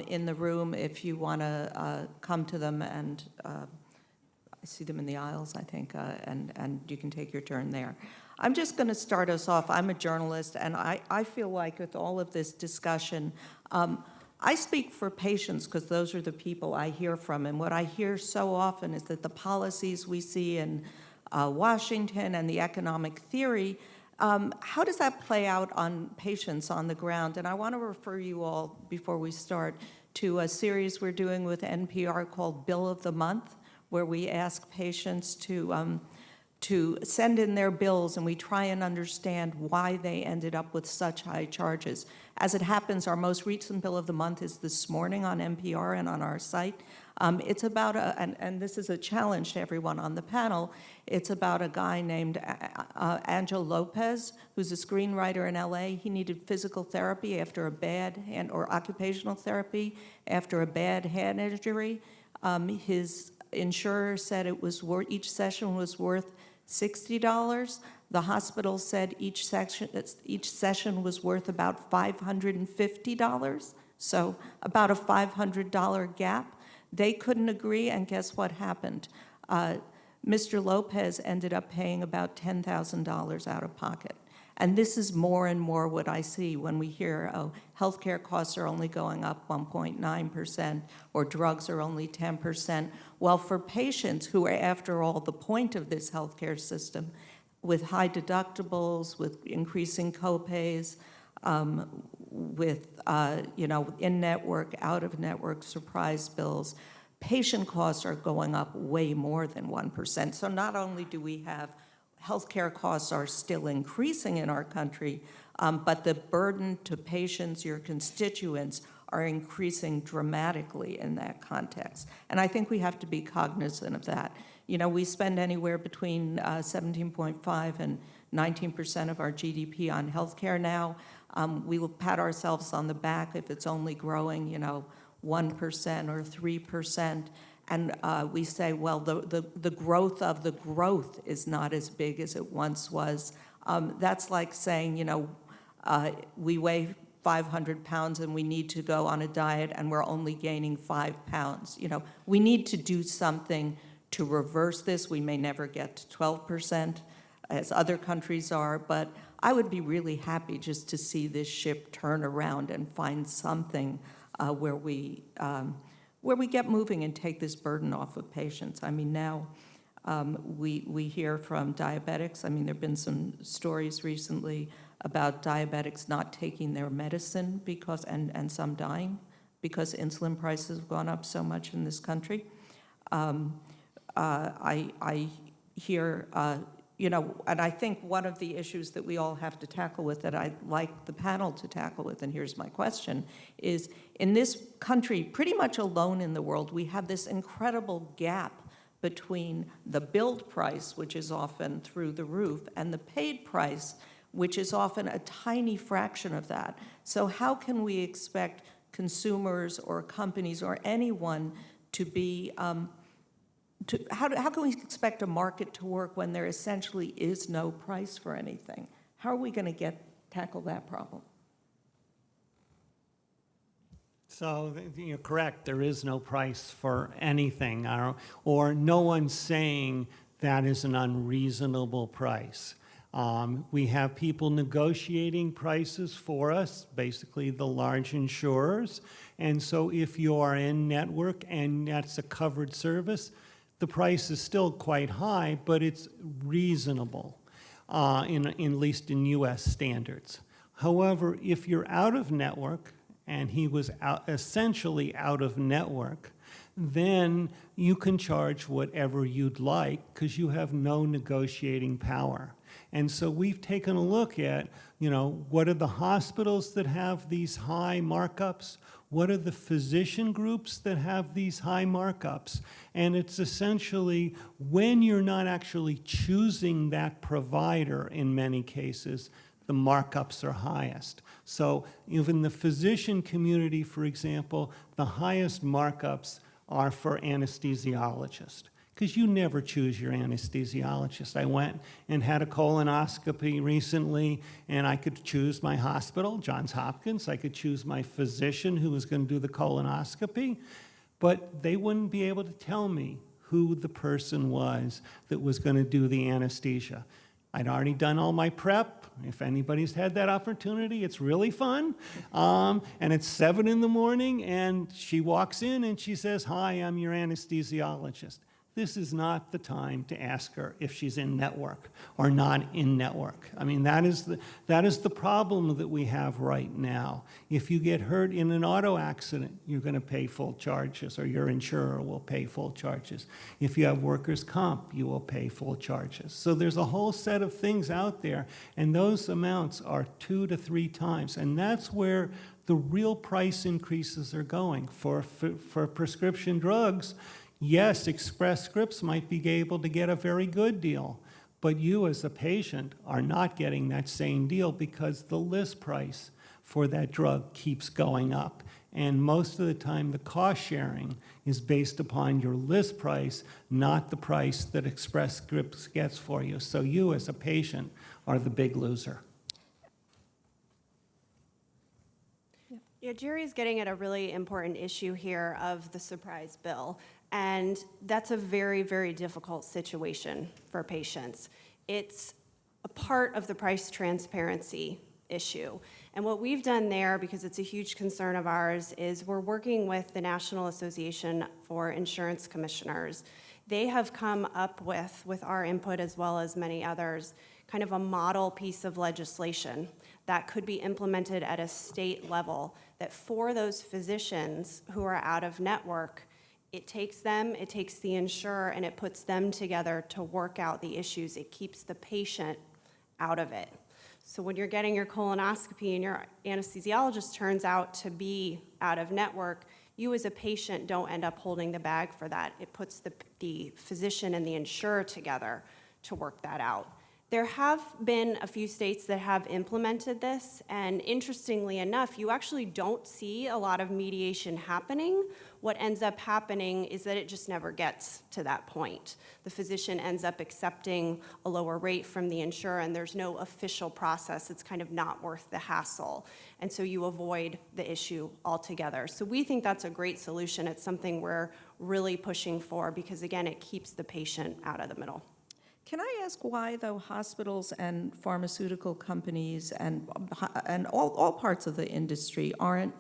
in the room if you want to come to them, and I see them in the aisles, I think, and you can take your turn there. I'm just going to start us off. I'm a journalist, and I feel like with all of this discussion, I speak for patients because those are the people I hear from, and what I hear so often is that the policies we see in Washington and the economic theory, how does that play out on patients on the ground? And I want to refer you all, before we start, to a series we're doing with NPR called Bill of the Month, where we ask patients to send in their bills, and we try and understand why they ended up with such high charges. As it happens, our most recent bill of the month is this morning on NPR and on our site. It's about and this is a challenge to everyone on the panel, it's about a guy named Angel Lopez, who's a screenwriter in LA. He needed physical therapy after a bad hand, or occupational therapy after a bad hand injury. His insurer said each session was worth $60. The hospital said each session was worth about $550, so about a $500 gap. They couldn't agree, and guess what happened? Mr. Lopez ended up paying about $10,000 out of pocket. And this is more and more what I see when we hear, oh, healthcare costs are only going up 1.9%, or drugs are only 10%. Well, for patients who are, after all, the point of this healthcare system, with high deductibles, with increasing copays, with in-network, out-of-network surprise bills, patient costs are going up way more than 1%. So not only do we have healthcare costs are still increasing in our country, but the burden to patients, your constituents, are increasing dramatically in that context. And I think we have to be cognizant of that. You know, we spend anywhere between 17.5 and 19% of our GDP on healthcare now. We will pat ourselves on the back if it's only growing, 1% or 3%. And we say, well, the growth of the growth is not as big as it once was. That's like saying, we weigh 500 pounds and we need to go on a diet and we're only gaining 5 pounds. We need to do something to reverse this. We may never get to 12%, as other countries are, but I would be really happy just to see this ship turn around and find something where we get moving and take this burden off of patients. I mean, now we hear from diabetics. I mean, there have been some stories recently about diabetics not taking their medicine because, and some dying because insulin prices have gone up so much in this country. I hear, and I think one of the issues that we all have to tackle with, that I'd like the panel to tackle with, and here's my question, is in this country, pretty much alone in the world, we have this incredible gap between the billed price, which is often through the roof, and the paid price, which is often a tiny fraction of that. So how can we expect consumers or companies or anyone to be, how can we expect a market to work when there essentially is no price for anything? How are we going to tackle that problem? So you're correct, there is no price for anything, or no one's saying that is an unreasonable price. We have people negotiating prices for us, basically the large insurers, and so if you are in network and that's a covered service, the price is still quite high, but it's reasonable, at least in US standards. However, if you're out of network, and he was essentially out of network, then you can charge whatever you'd like because you have no negotiating power. And so we've taken a look at, what are the hospitals that have these high markups? What are the physician groups that have these high markups? And it's essentially when you're not actually choosing that provider in many cases, the markups are highest. So even the physician community, for example, the highest markups are for anesthesiologists, because you never choose your anesthesiologist. I went and had a colonoscopy recently, and I could choose my hospital, Johns Hopkins. I could choose my physician who was going to do the colonoscopy, but they wouldn't be able to tell me who the person was that was going to do the anesthesia. I'd already done all my prep. If anybody's had that opportunity, it's really fun. And it's 7 in the morning, and she walks in and she says, "Hi, I'm your anesthesiologist." this is not the time to ask her if she's in network or not in network. I mean, that is the problem that we have right now. If you get hurt in an auto accident, you're going to pay full charges, or your insurer will pay full charges. If you have workers' comp, you will pay full charges. So there's a whole set of things out there, and those amounts are 2 to 3 times, and that's where the real price increases are going. For prescription drugs, yes, Express Scripts might be able to get a very good deal, but you as a patient are not getting that same deal because the list price for that drug keeps going up. And most of the time, the cost sharing is based upon your list price, not the price that Express Scripts gets for you. So you as a patient are the big loser. Yeah, Jerry's getting at a really important issue here of the surprise bill. And that's a very, very difficult situation for patients. It's a part of the price transparency issue. And what we've done there, because it's a huge concern of ours, is we're working with the National Association for Insurance Commissioners. They have come up with our input as well as many others, kind of a model piece of legislation that could be implemented at a state level, that for those physicians who are out of network, it takes them, it takes the insurer, and it puts them together to work out the issues. It keeps the patient out of it. So when you're getting your colonoscopy and your anesthesiologist turns out to be out of network, you as a patient don't end up holding the bag for that. It puts the physician and the insurer together to work that out. There have been a few states that have implemented this, and interestingly enough, you actually don't see a lot of mediation happening. What ends up happening is that it just never gets to that point. The physician ends up accepting a lower rate from the insurer, and there's no official process. It's kind of not worth the hassle, and so you avoid the issue altogether. So we think that's a great solution. It's something we're really pushing for because, again, it keeps the patient out of the middle. Can I ask why, though, hospitals and pharmaceutical companies and all parts of the industry aren't,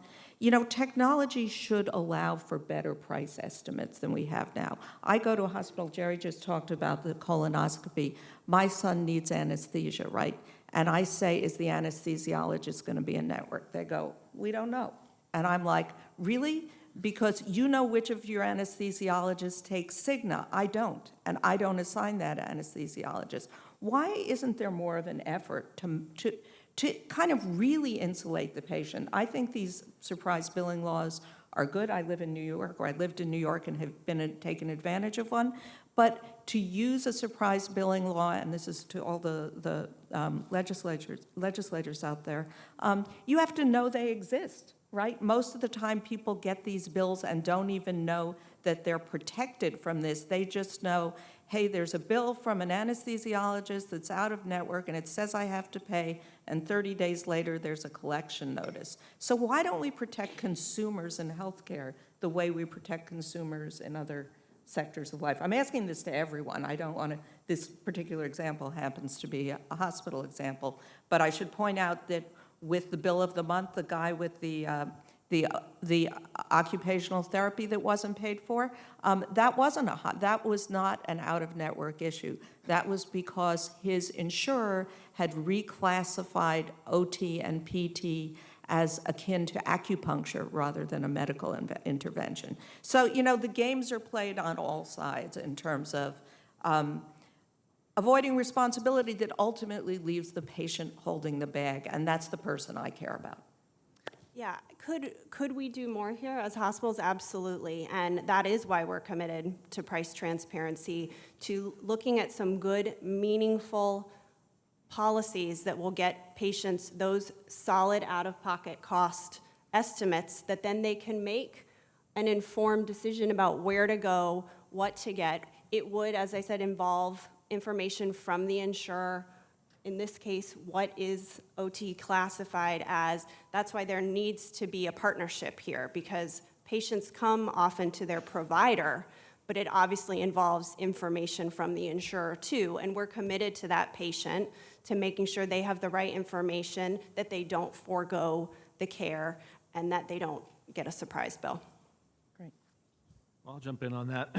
technology should allow for better price estimates than we have now. I go to a hospital, Jerry just talked about the colonoscopy. My son needs anesthesia, right? And I say, is the anesthesiologist going to be in network? They go, we don't know. And I'm like, really? Because you know which of your anesthesiologists takes Cigna. I don't, and I don't assign that anesthesiologist. Why isn't there more of an effort to kind of really insulate the patient? I think these surprise billing laws are good. I live in New York, or I lived in New York and have been taken advantage of one. But to use a surprise billing law, and this is to all the legislators out there, you have to know they exist. Right? Most of the time people get these bills and don't even know that they're protected from this. They just know, hey, there's a bill from an anesthesiologist that's out of network and it says I have to pay, and 30 days later there's a collection notice. So why don't we protect consumers in healthcare the way we protect consumers in other sectors of life? I'm asking this to everyone. I don't want to, this particular example happens to be a hospital example, but I should point out that with the bill of the month, the guy with the occupational therapy that wasn't paid for, that was not an out-of-network issue. That was because his insurer had reclassified OT and PT as akin to acupuncture rather than a medical intervention. So, the games are played on all sides in terms of avoiding responsibility that ultimately leaves the patient holding the bag, and that's the person I care about. Yeah, could we do more here as hospitals? Absolutely, and that is why we're committed to price transparency, to looking at some good, meaningful policies that will get patients those solid out-of-pocket cost estimates that then they can make an informed decision about where to go, what to get. It would, as I said, involve information from the insurer. In this case, what is OT classified as? That's why there needs to be a partnership here, because patients come often to their provider, but it obviously involves information from the insurer too, and we're committed to that patient, to making sure they have the right information, that they don't forego the care, and that they don't get a surprise bill. I'll jump in on that.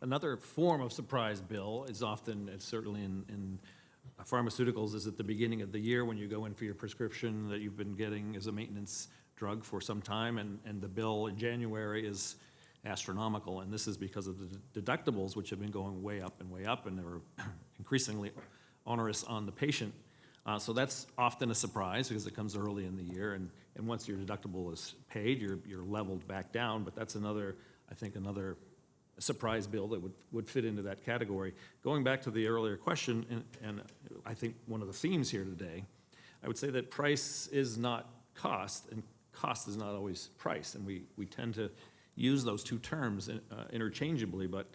Another form of surprise bill is often, it's certainly in pharmaceuticals, is at the beginning of the year when you go in for your prescription that you've been getting as a maintenance drug for some time, and the bill in January is astronomical, and this is because of the deductibles, which have been going way up, and they're increasingly onerous on the patient. So that's often a surprise because it comes early in the year, and once your deductible is paid, you're leveled back down, but that's another surprise bill that would fit into that category. Going back to the earlier question, and I think one of the themes here today, I would say that price is not cost, and cost is not always price, and we tend to use those two terms interchangeably, but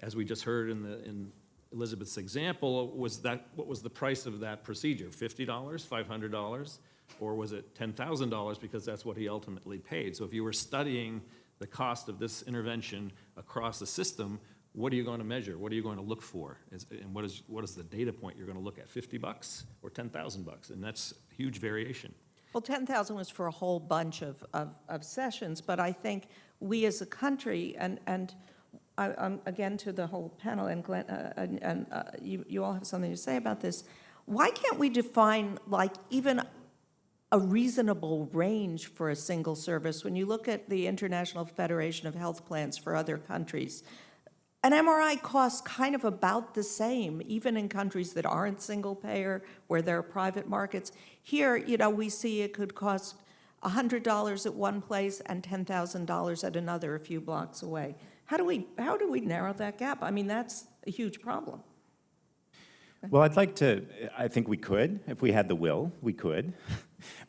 as we just heard in Elisabeth's example, what was the price of that procedure? $50, $500, or was it $10,000 because that's what he ultimately paid? So if you were studying the cost of this intervention across the system, what are you going to measure? What are you going to look for? And what is the data point you're going to look at? $50 or $10,000? And that's a huge variation. Well, 10,000 was for a whole bunch of sessions, but I think we as a country, and I'm again to the whole panel, and Glenn, you all have something to say about this. Why can't we define like even a reasonable range for a single service? When you look at the International Federation of Health Plans for other countries, an MRI costs kind of about the same, even in countries that aren't single payer, where there are private markets. Here, we see it could cost $100 at one place and $10,000 at another a few blocks away. How do we narrow that gap? I mean, that's a huge problem. Well, I think we could, if we had the will, we could.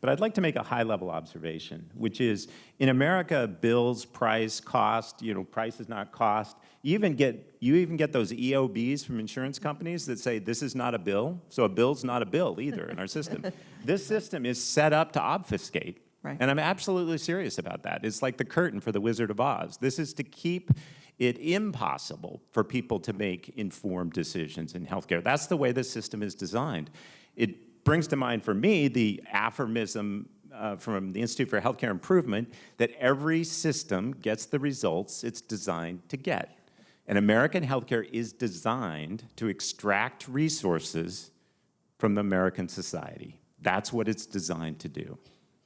But I'd like to make a high-level observation, which is, in America, bills, price, cost, price is not cost. You even get those EOBs from insurance companies that say this is not a bill, so a bill's not a bill either in our system. This system is set up to obfuscate. Right. And I'm absolutely serious about that. It's like the curtain for the Wizard of Oz. This is to keep it impossible for people to make informed decisions in healthcare. That's the way the system is designed. It brings to mind for me the aphorism from the Institute for Healthcare Improvement that every system gets the results it's designed to get. And American healthcare is designed to extract resources from the American society. That's what it's designed to do.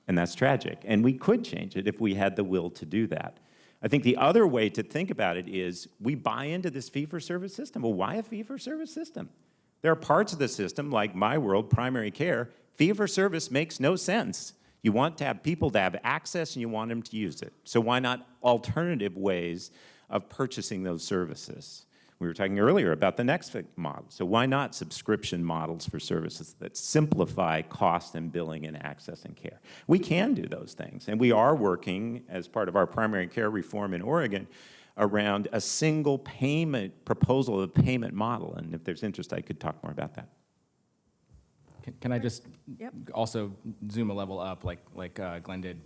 And that's tragic. And we could change it if we had the will to do that. I think the other way to think about it is we buy into this fee-for-service system. Well, why a fee-for-service system? There are parts of the system, like my world, primary care, fee-for-service makes no sense. You want to have people to have access and you want them to use it. So why not alternative ways of purchasing those services? We were talking earlier about the next model. So why not subscription models for services that simplify cost and billing and access and care? We can do those things. And we are working as part of our primary care reform in Oregon around a single payment proposal of a payment model. And if there's interest, I could talk more about that. Can I just Yep. also zoom a level up like Glenn did?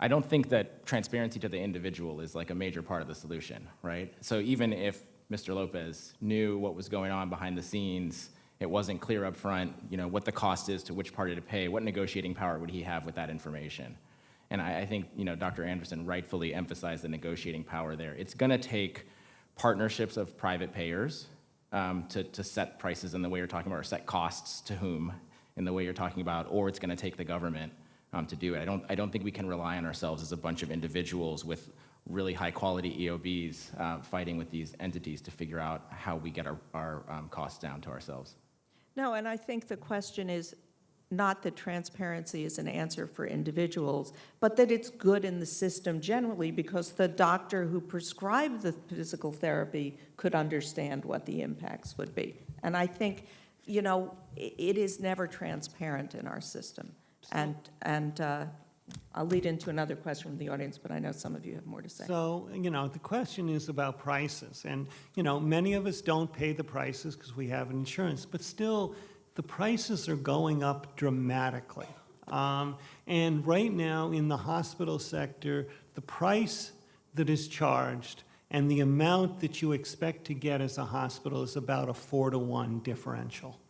I don't think that transparency to the individual is like a major part of the solution, right? So even if Mr. Lopez knew what was going on behind the scenes, it wasn't clear up front, what the cost is to which party to pay, what negotiating power would he have with that information? And I think, Dr. Anderson rightfully emphasized the negotiating power there. It's gonna take partnerships of private payers to set prices in the way you're talking about, or set costs to whom in the way you're talking about, or it's gonna take the government to do it. I don't think we can rely on ourselves as a bunch of individuals with really high quality EOBs fighting with these entities to figure out how we get our costs down to ourselves. No, and I think the question is not that transparency is an answer for individuals, but that it's good in the system generally because the doctor who prescribed the physical therapy could understand what the impacts would be. And I think, it is never transparent in our system. And I'll lead into another question from the audience, but I know some of you have more to say. So, the question is about prices. And, many of us don't pay the prices because we have insurance, but still, the prices are going up dramatically. And right now in the hospital sector, the price that is charged and the amount that you expect to get as a hospital is about a 4-to-1 differential.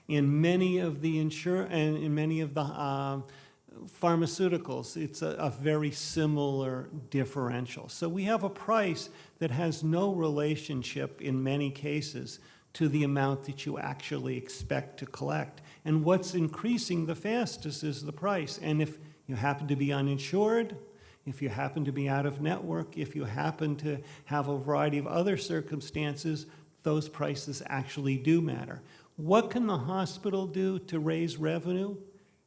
In many of the pharmaceuticals, it's a very similar differential. So we have a price that has no relationship in many cases to the amount that you actually expect to collect. And what's increasing the fastest is the price. And if you happen to be uninsured, if you happen to be out of network, if you happen to have a variety of other circumstances, those prices actually do matter. What can the hospital do to raise revenue?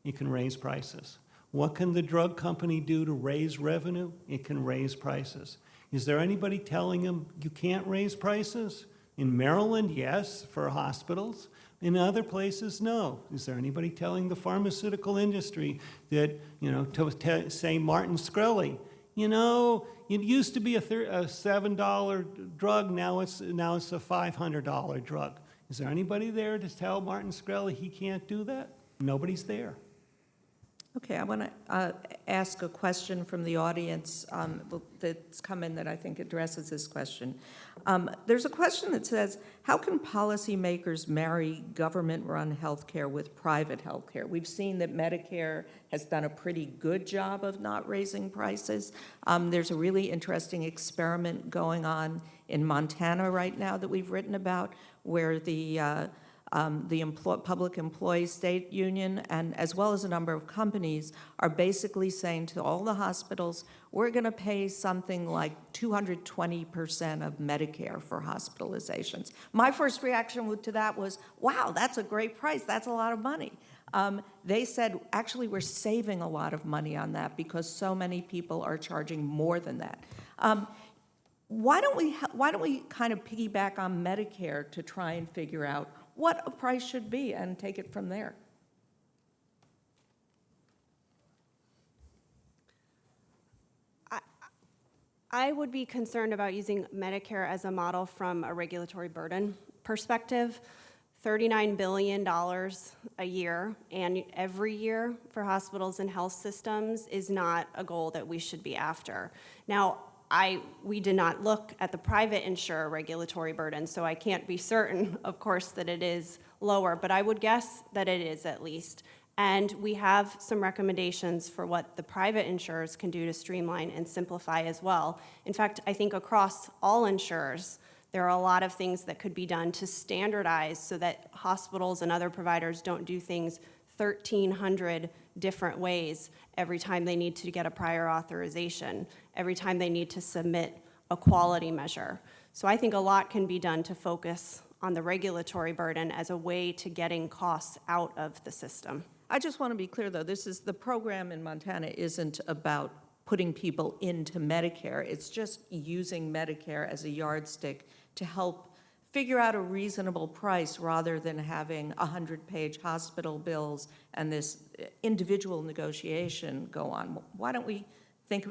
It can raise prices. What can the drug company do to raise revenue? It can raise prices. Is there anybody telling them you can't raise prices? In Maryland, yes, for hospitals. In other places, no. Is there anybody telling the pharmaceutical industry that, to say Martin Shkreli, it used to be a $7 drug, now it's a $500 drug. Is there anybody there to tell Martin Shkreli he can't do that? Nobody's there. Okay, I want to ask a question from the audience that's come in that I think addresses this question. There's a question that says, how can policymakers marry government-run healthcare with private healthcare? We've seen that Medicare has done a pretty good job of not raising prices. There's a really interesting experiment going on in Montana right now that we've written about, where the Public Employees State Union, and as well as a number of companies, are basically saying to all the hospitals, we're going to pay something like 220% of Medicare for hospitalizations. My first reaction to that was, wow, that's a great price. That's a lot of money. They said, actually, we're saving a lot of money on that because so many people are charging more than that. Why don't we kind of piggyback on Medicare to try and figure out what a price should be and take it from there? I would be concerned about using Medicare as a model from a regulatory burden perspective. $39 billion a year and every year for hospitals and health systems is not a goal that we should be after. Now, we did not look at the private insurer regulatory burden, so I can't be certain, of course, that it is lower, but I would guess that it is at least. And we have some recommendations for what the private insurers can do to streamline and simplify as well. In fact, I think across all insurers, there are a lot of things that could be done to standardize so that hospitals and other providers don't do things 1,300 different ways every time they need to get a prior authorization, every time they need to submit a quality measure. So I think a lot can be done to focus on the regulatory burden as a way to getting costs out of the system. I just want to be clear, though, the program in Montana isn't about putting people into Medicare. It's just using Medicare as a yardstick to help figure out a reasonable price rather than having 100-page hospital bills and this individual negotiation go on. Why don't we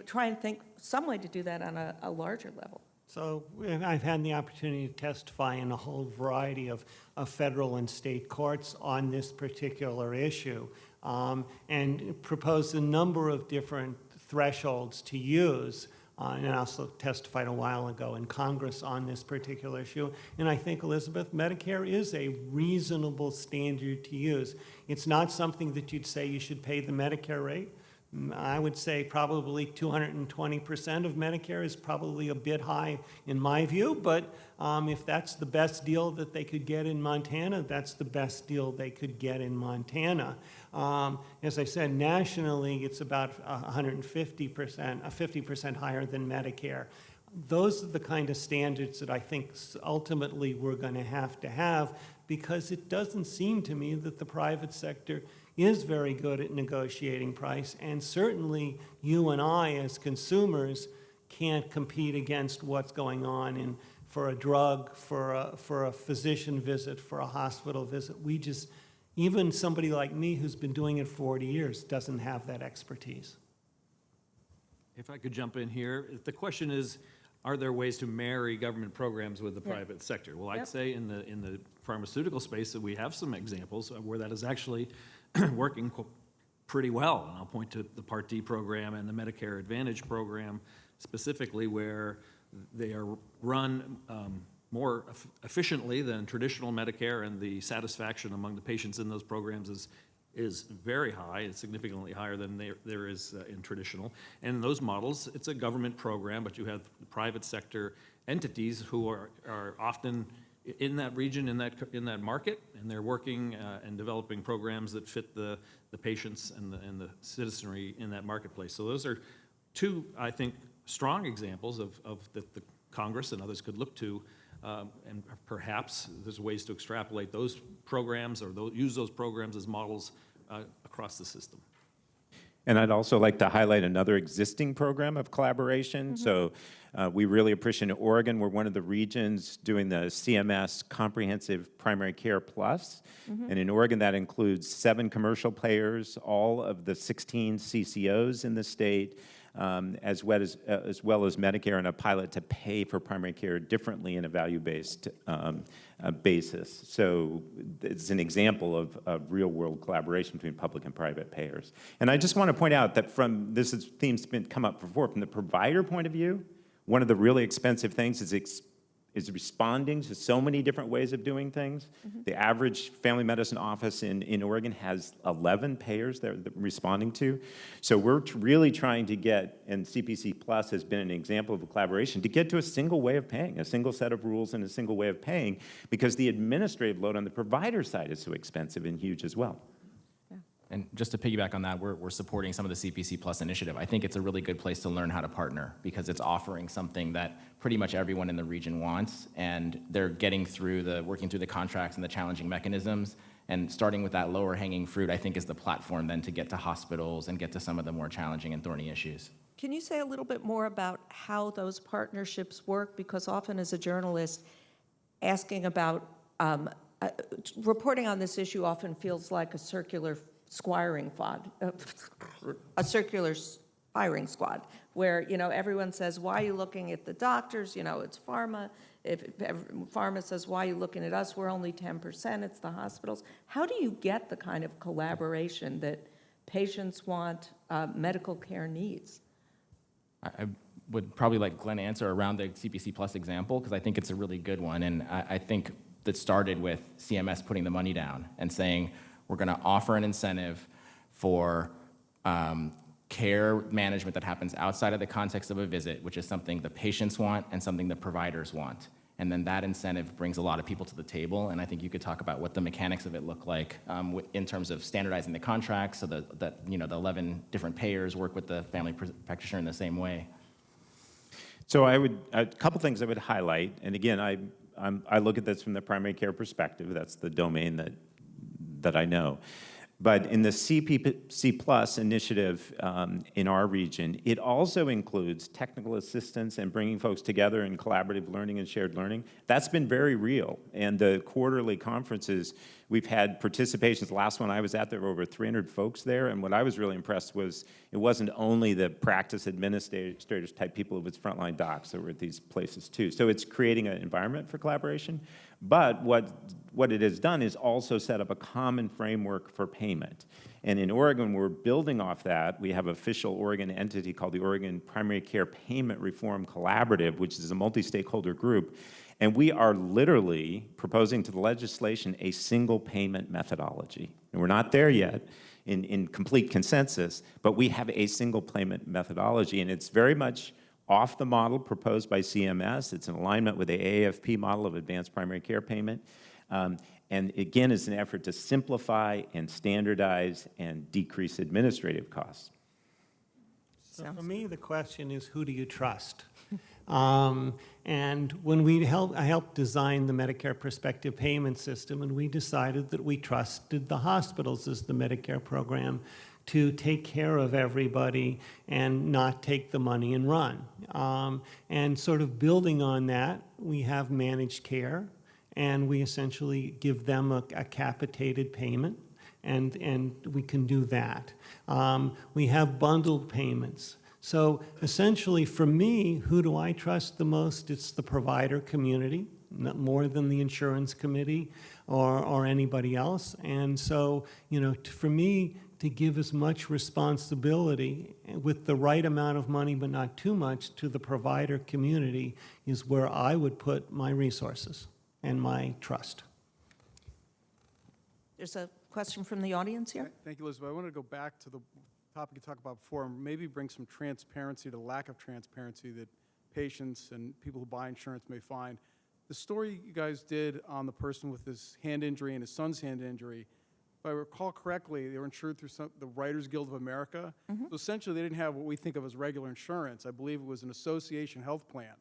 try and think some way to do that on a larger level? So I've had the opportunity to testify in a whole variety of federal and state courts on this particular issue, and proposed a number of different thresholds to use. And I also testified a while ago in Congress on this particular issue. And I think, Elisabeth, Medicare is a reasonable standard to use. It's not something that you'd say you should pay the Medicare rate. I would say probably 220% of Medicare is probably a bit high in my view, but if that's the best deal that they could get in Montana, that's the best deal they could get in Montana. As I said, nationally, it's about 150%, 50% higher than Medicare. Those are the kind of standards that I think ultimately we're going to have because it doesn't seem to me that the private sector is very good at negotiating price, and certainly you and I as consumers can't compete against what's going on for a drug, for a physician visit, for a hospital visit. Even somebody like me who's been doing it 40 years doesn't have that expertise. If I could jump in here, the question is, are there ways to marry government programs with the private sector? Well, I'd say in the pharmaceutical space that we have some examples of where that is actually working pretty well. And I'll point to the Part D program and the Medicare Advantage program specifically, where they are run more efficiently than traditional Medicare, and the satisfaction among the patients in those programs is is very high. It's significantly higher than there is in traditional. And in those models, it's a government program, but you have the private sector entities who are often in that region, in that market, and they're working and developing programs that fit the patients and the citizenry in that marketplace. So those are two, I think, strong examples of that the Congress and others could look to, and perhaps there's ways to extrapolate those programs or use those programs as models across the system. And I'd also like to highlight another existing program of collaboration. So we really appreciate in Oregon, we're one of the regions doing the CMS Comprehensive Primary Care Plus. And in Oregon, that includes 7 commercial payers, all of the 16 CCOs in the state, as well as Medicare, and a pilot to pay for primary care differently in a value-based basis. So it's an example of real-world collaboration between public and private payers. And I just want to point out that theme's been come up before, from the provider point of view, one of the really expensive things is responding to so many different ways of doing things. The average family medicine office in Oregon has 11 payers they're responding to. So we're really trying to get, and CPC Plus has been an example of a collaboration, to get to a single way of paying, a single set of rules and a single way of paying, because the administrative load on the provider side is so expensive and huge as well. And just to piggyback on that, we're supporting some of the CPC Plus initiative. I think it's a really good place to learn how to partner, because it's offering something that pretty much everyone in the region wants, and they're working through the contracts and the challenging mechanisms, and starting with that lower hanging fruit, I think, is the platform then to get to hospitals and get to some of the more challenging and thorny issues. Can you say a little bit more about how those partnerships work? Because often as a journalist, asking about, reporting on this issue often feels like a circular firing squad, where, everyone says, why are you looking at the doctors? It's pharma. If pharma says, why are you looking at us? We're only 10%, it's the hospitals. How do you get the kind of collaboration that patients want, medical care needs? I would probably let Glenn answer around the CPC Plus example, because I think it's a really good one. And I think that started with CMS putting the money down and saying, we're going to offer an incentive for care management that happens outside of the context of a visit, which is something the patients want and something the providers want. And then that incentive brings a lot of people to the table. And I think you could talk about what the mechanics of it look like in terms of standardizing the contracts, so that the 11 different payers work with the family practitioner in the same way. So a couple things I would highlight, and again, I look at this from the primary care perspective. That's the domain that I know. But in the CPC Plus initiative in our region, it also includes technical assistance and bringing folks together in collaborative learning and shared learning. That's been very real. And the quarterly conferences, we've had participations. The last one I was at, there were over 300 folks there. And what I was really impressed was it wasn't only the practice administrators type people, it was frontline docs that were at these places too. So it's creating an environment for collaboration. But what it has done is also set up a common framework for payment. And in Oregon, we're building off that. We have an official Oregon entity called the Oregon Primary Care Payment Reform Collaborative, which is a multi-stakeholder group. And we are literally proposing to the legislation a single payment methodology. And we're not there yet in complete consensus, but we have a single payment methodology. And it's very much off the model proposed by CMS. It's in alignment with the AAFP model of advanced primary care payment. And again, it's an effort to simplify and standardize and decrease administrative costs. So for me, the question is, who do you trust? And when I helped design the Medicare prospective payment system, and we decided that we trusted the hospitals as the Medicare program to take care of everybody and not take the money and run. And sort of building on that, we have managed care, and we essentially give them a capitated payment, and we can do that. We have bundled payments. So essentially, for me, who do I trust the most? It's the provider community, not more than the insurance committee or anybody else. And so, for me, to give as much responsibility with the right amount of money, but not too much, to the provider community is where I would put my resources and my trust. There's a Question from the audience here? Thank you, Elizabeth. I wanted to go back to the topic you talked about before and maybe bring some transparency to the lack of transparency that patients and people who buy insurance may find. The story you guys did on the person with his hand injury and his son's hand injury, if I recall correctly, they were insured through the Writers Guild of America. So essentially, they didn't have what we think of as regular insurance. I believe it was an association health plan,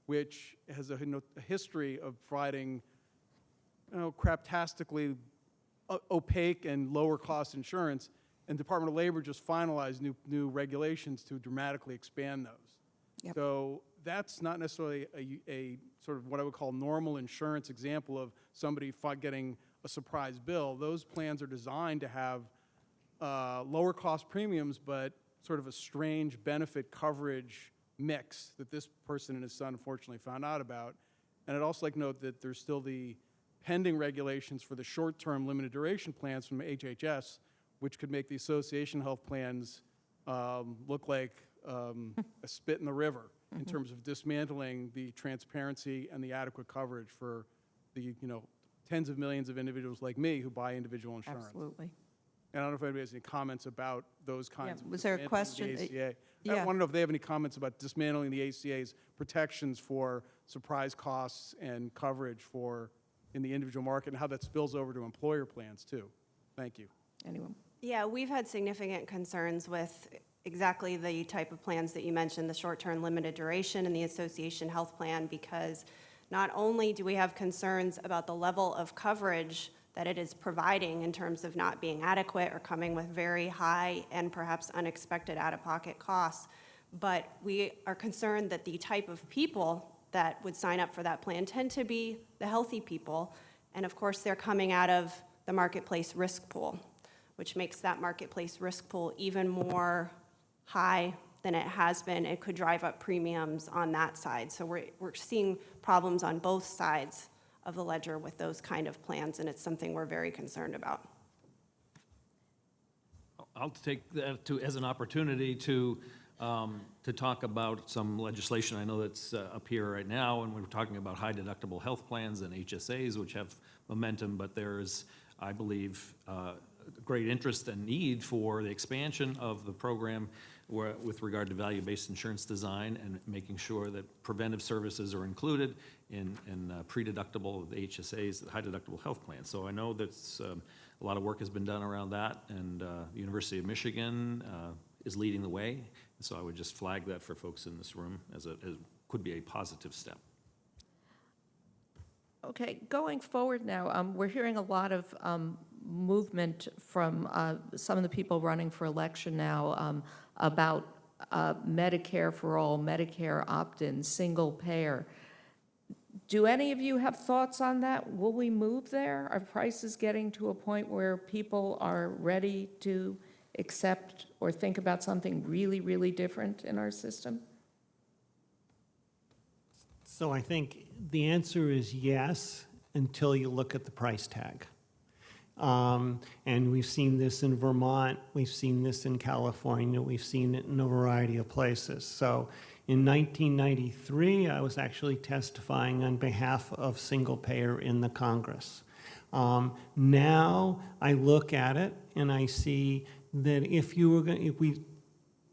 which has a history of providing, craptastically opaque and lower cost insurance, and Department of Labor just finalized new regulations to dramatically expand those. Yep. So that's not necessarily a sort of what I would call normal insurance example of somebody getting a surprise bill. Those plans are designed to have lower cost premiums, but sort of a strange benefit coverage mix that this person and his son unfortunately found out about. And I'd also like to note that there's still the pending regulations for the short-term limited duration plans from HHS, which could make the association health plans look like a spit in the river in terms of dismantling the transparency and the adequate coverage for the tens of millions of individuals like me who buy individual insurance. Absolutely. And I don't know if anybody has any comments about those kinds of Was there a dismantling question? the ACA. Yeah. I want to know if they have any comments about dismantling the ACA's protections for surprise costs and coverage in the individual market and how that spills over to employer plans too. Thank you. Anyone? Yeah, we've had significant concerns with exactly the type of plans that you mentioned, the short-term limited duration and the association health plan, because not only do we have concerns about the level of coverage that it is providing in terms of not being adequate or coming with very high and perhaps unexpected out-of-pocket costs, but we are concerned that the type of people that would sign up for that plan tend to be the healthy people, and of course they're coming out of the marketplace risk pool, which makes that marketplace risk pool even more high than it has been. It could drive up premiums on that side. So we're seeing problems on both sides of the ledger with those kind of plans, and it's something we're very concerned about. I'll take that as an opportunity to talk about some legislation. I know that's up here right now, and we're talking about high deductible health plans and HSAs, which have momentum, but there's, I believe, great interest and need for the expansion of the program with regard to value-based insurance design and making sure that preventive services are included in pre-deductible HSAs, high deductible health plans. So I know that a lot of work has been done around that, and the University of Michigan is leading the way. And so I would just flag that for folks in this room as could be a positive step. Okay, going forward now, we're hearing a lot of movement from some of the people running for election now about Medicare for all, Medicare opt-in, single payer. Do any of you have thoughts on that? Will we move there? Are prices getting to a point where people are ready to accept or think about something really, really different in our system? So I think the answer is yes, until you look at the price tag. And we've seen this in Vermont, we've seen this in California, we've seen it in a variety of places. So in 1993, I was actually testifying on behalf of single payer in the Congress. Now I look at it and I see that if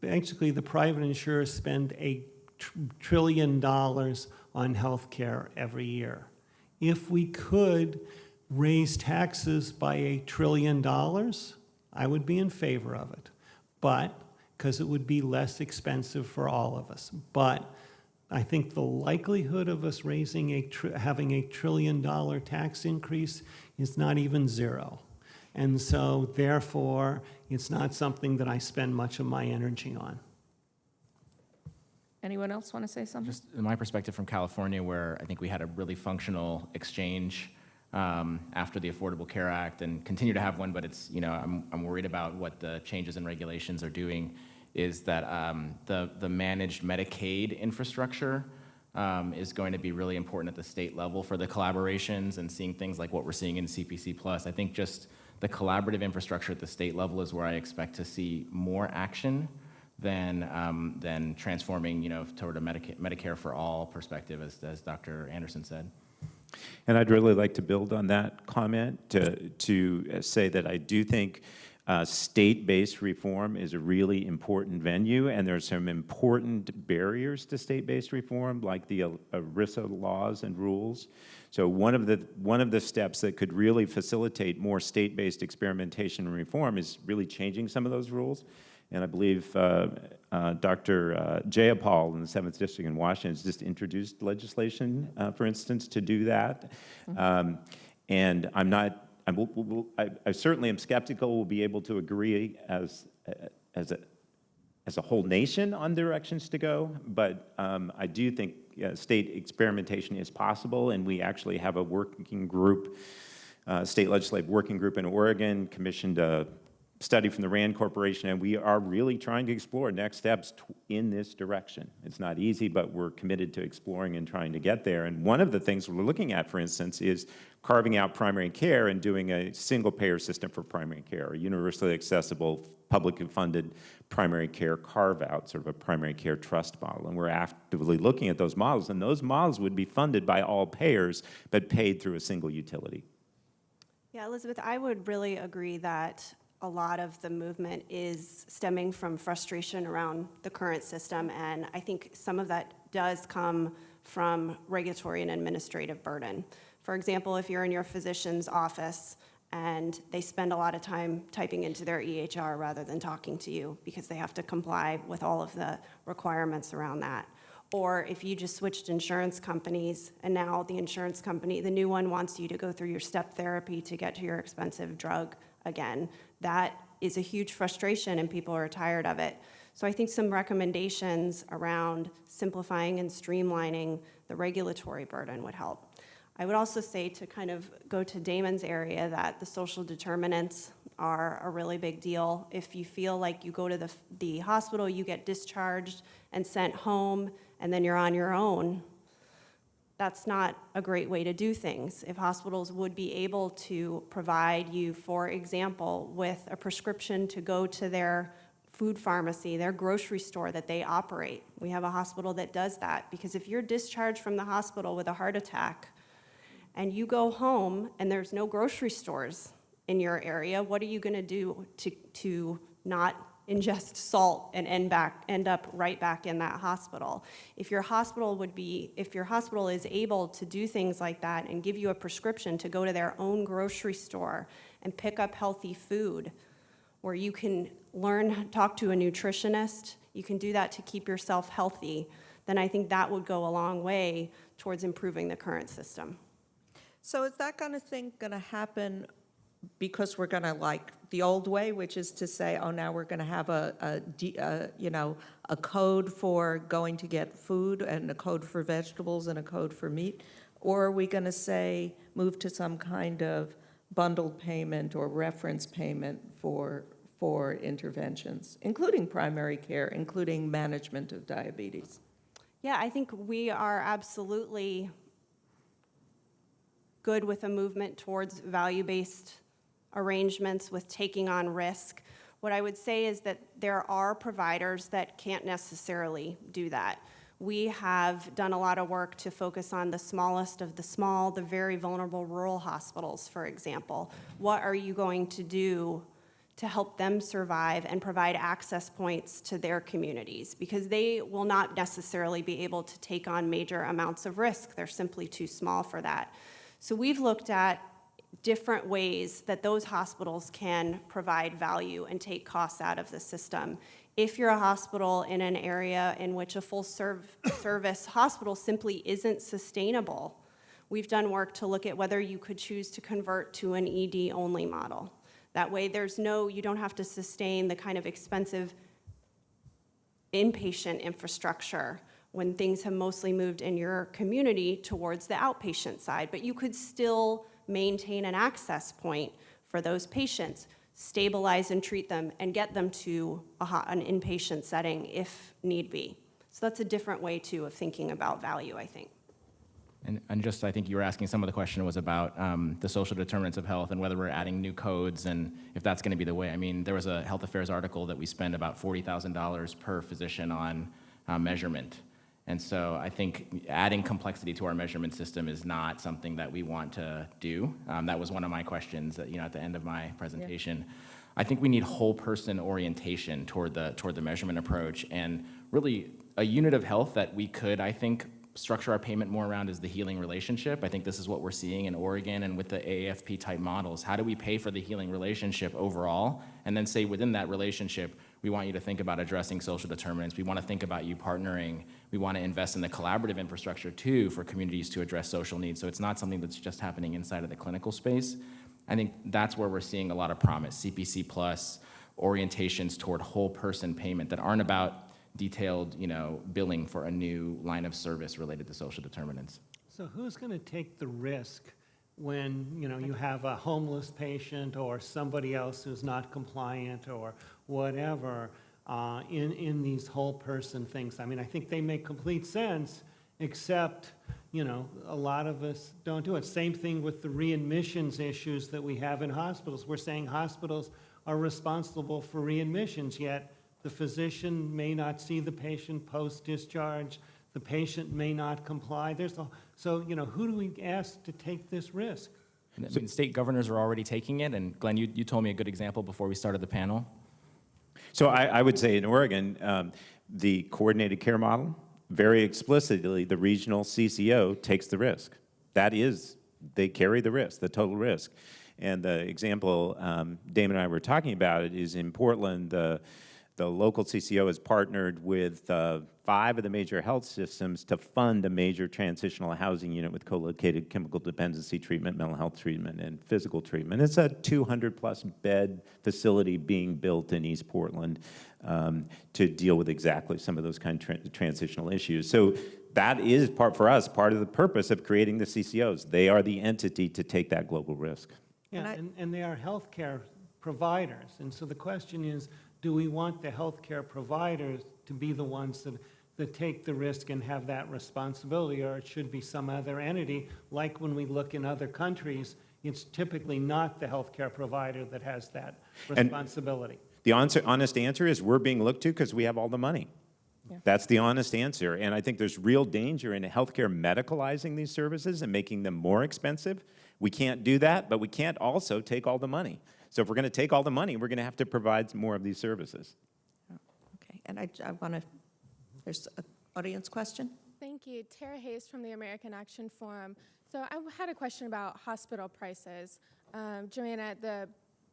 basically the private insurers spend $1 trillion on health care every year. If we could raise taxes by $1 trillion, I would be in favor of it. But, because it would be less expensive for all of us. But I think the likelihood of us having $1 trillion tax increase is not even zero. And so, therefore, it's not something that I spend much of my energy on. Anyone else want to say something? Just in my perspective from California, where I think we had a really functional exchange after the Affordable Care Act and continue to have one, but it's, I'm worried about what the changes in regulations are doing, is that the managed Medicaid infrastructure is going to be really important at the state level for the collaborations and seeing things like what we're seeing in CPC Plus. I think just the collaborative infrastructure at the state level is where I expect to see more action than transforming, toward a Medicare for all perspective, as Dr. Anderson said. And I'd really like to build on that comment to say that I do think state-based reform is a really important venue, and there's some important barriers to state-based reform, like the ERISA laws and rules. So one of the steps that could really facilitate more state-based experimentation and reform is really changing some of those rules. And I believe Dr. Jayapal in the 7th District in Washington has just introduced legislation, for instance, to do that. And I certainly am skeptical we'll be able to agree as a whole nation on directions to go, but I do think state experimentation is possible, and we actually have a working group, state legislative working group in Oregon, commissioned a study from the RAND Corporation, and we are really trying to explore next steps in this direction. It's not easy, but we're committed to exploring and trying to get there. And one of the things we're looking at, for instance, is carving out primary care and doing a single-payer system for primary care, a universally accessible, publicly funded primary care carve-out, sort of a primary care trust model. And we're actively looking at those models, and those models would be funded by all payers, but paid through a single utility. Yeah, Elisabeth, I would really agree that a lot of the movement is stemming from frustration around the current system, and I think some of that does come from regulatory and administrative burden. For example, if you're in your physician's office and they spend a lot of time typing into their EHR rather than talking to you because they have to comply with all of the requirements around that. Or if you just switched insurance companies and now the insurance company, the new one wants you to go through your step therapy to get to your expensive drug again. That is a huge frustration and people are tired of it. So I think some recommendations around simplifying and streamlining the regulatory burden would help. I would also say, to kind of go to Damon's area, that the social determinants are a really big deal. If you feel like you go to the hospital, you get discharged and sent home, and then you're on your own, that's not a great way to do things. If hospitals would be able to provide you, for example, with a prescription to go to their food pharmacy, their grocery store that they operate. We have a hospital that does that, because if you're discharged from the hospital with a heart attack and you go home and there's no grocery stores in your area, what are you going to do to not ingest salt and end up right back in that hospital? If your hospital is able to do things like that and give you a prescription to go to their own grocery store and pick up healthy food, where you can talk to a nutritionist, you can do that to keep yourself healthy, then I think that would go a long way towards improving the current system. So is that kind of thing going to happen because we're going to, like the old way, which is to say, oh, now we're going to have a code for going to get food and a code for vegetables and a code for meat? Or are we going to say, move to some kind of bundled payment or reference payment for interventions, including primary care, including management of diabetes? Yeah, I think we are absolutely good with a movement towards value-based arrangements with taking on risk. What I would say is that there are providers that can't necessarily do that. We have done a lot of work to focus on the smallest of the small, the very vulnerable rural hospitals, for example. What are you going to do to help them survive and provide access points to their communities? Because they will not necessarily be able to take on major amounts of risk. They're simply too small for that. So we've looked at different ways that those hospitals can provide value and take costs out of the system. If you're a hospital in an area in which a full service hospital simply isn't sustainable, we've done work to look at whether you could choose to convert to an ED-only model. That way you don't have to sustain the kind of expensive inpatient infrastructure when things have mostly moved in your community towards the outpatient side, but you could still maintain an access point for those patients, stabilize and treat them, and get them to an inpatient setting if need be. So that's a different way, too, of thinking about value, I think. And just, I think you were asking, some of the question was about the social determinants of health and whether we're adding new codes and if that's going to be the way. I mean, there was a health affairs article that we spend about $40,000 per physician on measurement. And so I think adding complexity to our measurement system is not something that we want to do. That was one of my questions at the end of my presentation. I think we need whole person orientation toward the measurement approach, and really a unit of health that we could, I think, structure our payment more around is the healing relationship. I think this is what we're seeing in Oregon and with the AAFP type models. How do we pay for the healing relationship overall? And then say within that relationship, we want you to think about addressing social determinants. We want to think about you partnering. We want to invest in the collaborative infrastructure too for communities to address social needs. So it's not something that's just happening inside of the clinical space. I think that's where we're seeing a lot of promise. CPC plus orientations toward whole person payment that aren't about detailed, billing for a new line of service related to social determinants. So who's going to take the risk when, you have a homeless patient or somebody else who's not compliant or whatever in these whole person things? I mean, I think they make complete sense, except, a lot of us don't do it. Same thing with the readmissions issues that we have in hospitals. We're saying hospitals are responsible for readmissions, yet the physician may not see the patient post-discharge. The patient may not comply. So who do we ask to take this risk? I mean, state governors are already taking it, and Glenn, you told me a good example before we started the panel. So I would say in Oregon, the coordinated care model, very explicitly, the regional CCO takes the risk. That is, they carry the risk, the total risk. And the example Damon and I were talking about it is in Portland, the local CCO has partnered with 5 of the major health systems to fund a major transitional housing unit with co-located chemical dependency treatment, mental health treatment, and physical treatment. It's a 200-plus bed facility being built in East Portland to deal with exactly some of those kind of transitional issues. So that is part of the purpose of creating the CCOs. They are the entity to take that global risk. Yeah, and they are healthcare providers. And so the question is, do we want the healthcare providers to be the ones that take the risk and have that responsibility, or it should be some other entity? Like when we look in other countries, it's typically not the healthcare provider that has that responsibility. And the honest answer is we're being looked to because we have all the money. Yeah. That's the honest answer. And I think there's real danger in healthcare medicalizing these services and making them more expensive. We can't do that, but we can't also take all the money. So if we're going to take all the money, we're going to have to provide more of these services. Okay, and I want to, there's an audience question? Thank you. Tara Hayes from the American Action Forum. So I had a question about hospital prices. Joanna,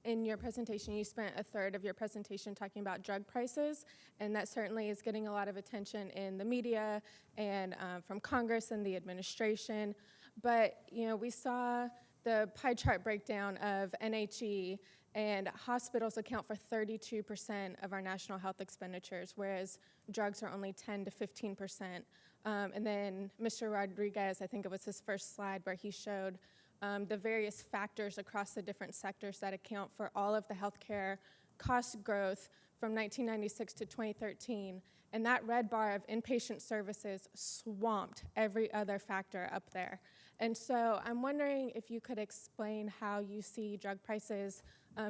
in your presentation, you spent a third of your presentation talking about drug prices, and that certainly is getting a lot of attention in the media and from Congress and the administration. But, we saw the pie chart breakdown of NHE, and hospitals account for 32% of our national health expenditures, whereas drugs are only 10 to 15%. And then Mr. Rodriguez, I think it was his first slide, where he showed the various factors across the different sectors that account for all of the healthcare cost growth from 1996 to 2013. And that red bar of inpatient services swamped every other factor up there. And so I'm wondering if you could explain how you see drug prices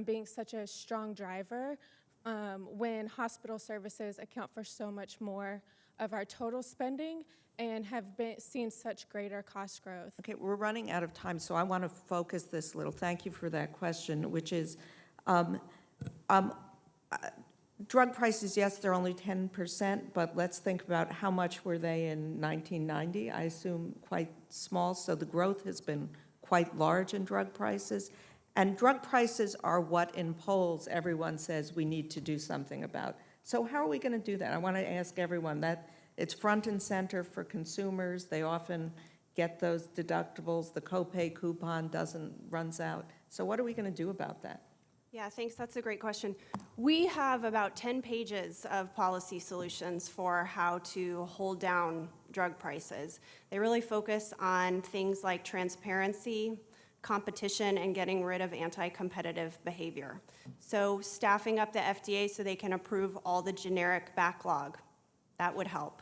being such a strong driver when hospital services account for so much more of our total spending and have seen such greater cost growth. Okay, we're running out of time, so I want to focus this a little. Thank you for that question, which is, drug prices, yes, they're only 10%, but let's think about how much were they in 1990. I assume quite small, so the growth has been quite large in drug prices. And drug prices are what in polls everyone says we need to do something about. So how are we going to do that? I want to ask everyone that it's front and center for consumers. They often get those deductibles. The copay coupon runs out. So what are we going to do about that? Yeah, thanks. That's a great question. We have about 10 pages of policy solutions for how to hold down drug prices. They really focus on things like transparency, competition, and getting rid of anti-competitive behavior. So staffing up the FDA so they can approve all the generic backlog, that would help.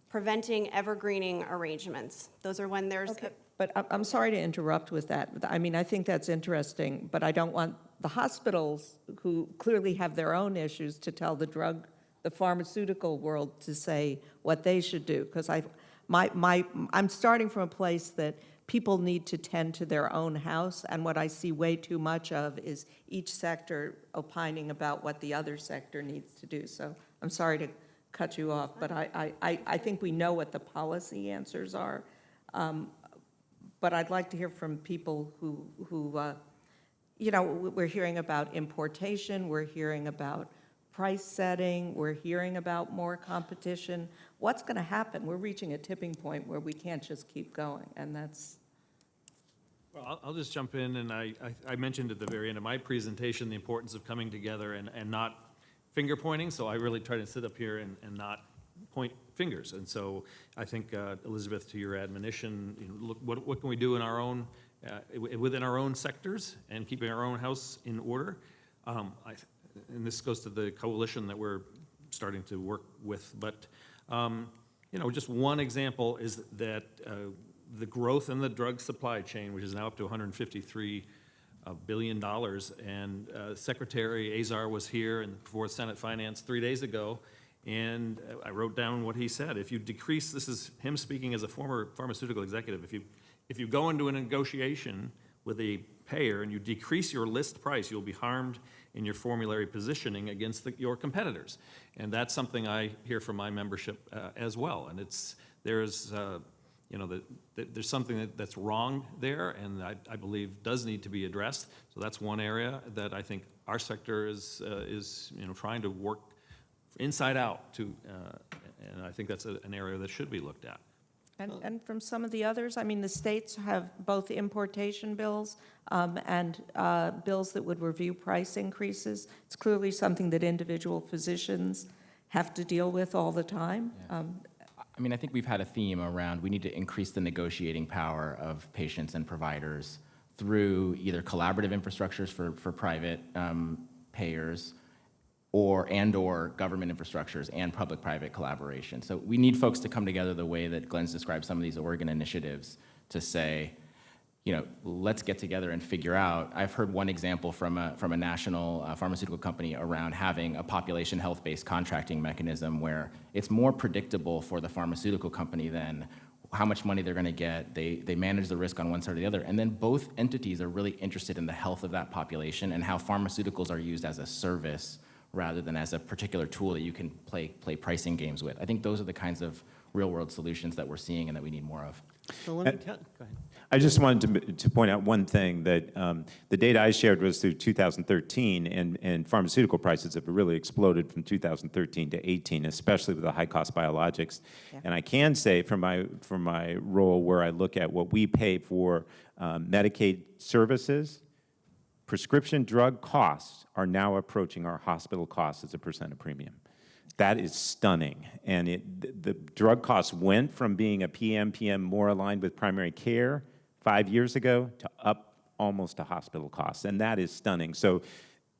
Preventing evergreening arrangements. Those are when there's... Okay, but I'm sorry to interrupt with that. I mean, I think that's interesting, but I don't want the hospitals, who clearly have their own issues, to tell the drug the pharmaceutical world to say what they should do, because I'm starting from a place that people need to tend to their own house, and what I see way too much of is each sector opining about what the other sector needs to do. So I'm sorry to cut you off, but I think we know what the policy answers are. But I'd like to hear from people who we're hearing about importation, we're hearing about price setting, we're hearing about more competition. What's going to happen? We're reaching a tipping point where we can't just keep going, and that's... Well, I'll just jump in, and I mentioned at the very end of my presentation the importance of coming together and not finger pointing, so I really try to sit up here and not point fingers. And so I think, Elisabeth, to your admonition, look, what can we do in our own, within our own sectors and keeping our own house in order? And this goes to the coalition that we're starting to work with. But, just one example is that the growth in the drug supply chain, which is now up to $153 billion, and Secretary Azar was here and before Senate Finance 3 days ago, and I wrote down what he said. If you decrease, this is him speaking as a former pharmaceutical executive, if you go into a negotiation with a payer and you decrease your list price, you'll be harmed in your formulary positioning against your competitors. And that's something I hear from my membership as well. And there's something that's wrong there, and I believe does need to be addressed. So that's one area that I think our sector is trying to work inside out to, and I think that's an area that should be looked at. And from some of the others, I mean, the states have both importation bills and bills that would review price increases. It's clearly something that individual physicians have to deal with all the time. Yeah. I think we've had a theme around we need to increase the negotiating power of patients and providers through either collaborative infrastructures for private payers or government infrastructures and public-private collaboration. So we need folks to come together the way that Glenn's described some of these Oregon initiatives to say, let's get together and figure out. I've heard one example from a national pharmaceutical company around having a population health-based contracting mechanism where it's more predictable for the pharmaceutical company than how much money they're going to get. They manage the risk on one side or the other, and then both entities are really interested in the health of that population and how pharmaceuticals are used as a service rather than as a particular tool that you can play pricing games with. I think those are the kinds of real-world solutions that we're seeing and that we need more of. So let me go ahead. I just wanted to point out one thing, that the data I shared was through 2013, and pharmaceutical prices have really exploded from 2013 to 18, especially with the high-cost biologics. Yeah. And I can say from my role where I look at what we pay for Medicaid services, prescription drug costs are now approaching our hospital costs as a % of premium. That is stunning. And the drug costs went from being a PMPM more aligned with primary care 5 years ago to up almost to hospital costs. And that is stunning. So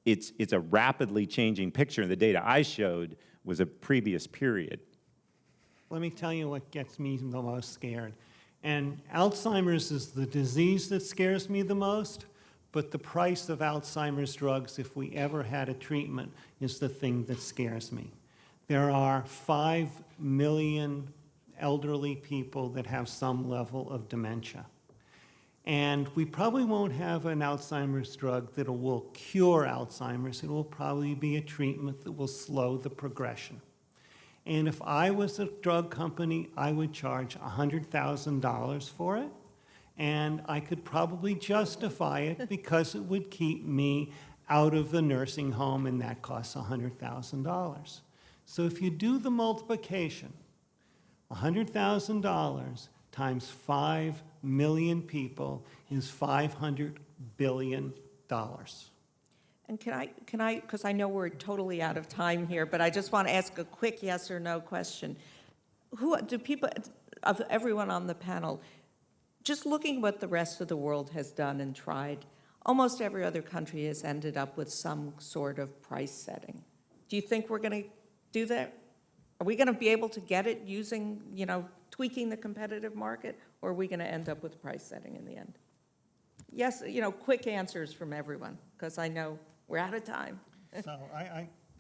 it's a rapidly changing picture. And the data I showed was a previous period. Let me tell you what gets me the most scared. And Alzheimer's is the disease that scares me the most, but the price of Alzheimer's drugs, if we ever had a treatment, is the thing that scares me. There are 5 million elderly people that have some level of dementia. And we probably won't have an Alzheimer's drug that will cure Alzheimer's. It will probably be a treatment that will slow the progression. And if I was a drug company, I would charge $100,000 for it. And I could probably justify it because it would keep me out of the nursing home, and that costs $100,000. So if you do the multiplication, $100,000 times 5 million people is $500 billion. And can I, because I know we're totally out of time here, but I just want to ask a quick yes or no question. Who do people, of everyone on the panel, just looking what the rest of the world has done and tried, almost every other country has ended up with some sort of price setting. Do you think we're going to do that? Are we going to be able to get it using, tweaking the competitive market, or are we going to end up with price setting in the end? Yes, quick answers from everyone, because I know we're out of time. So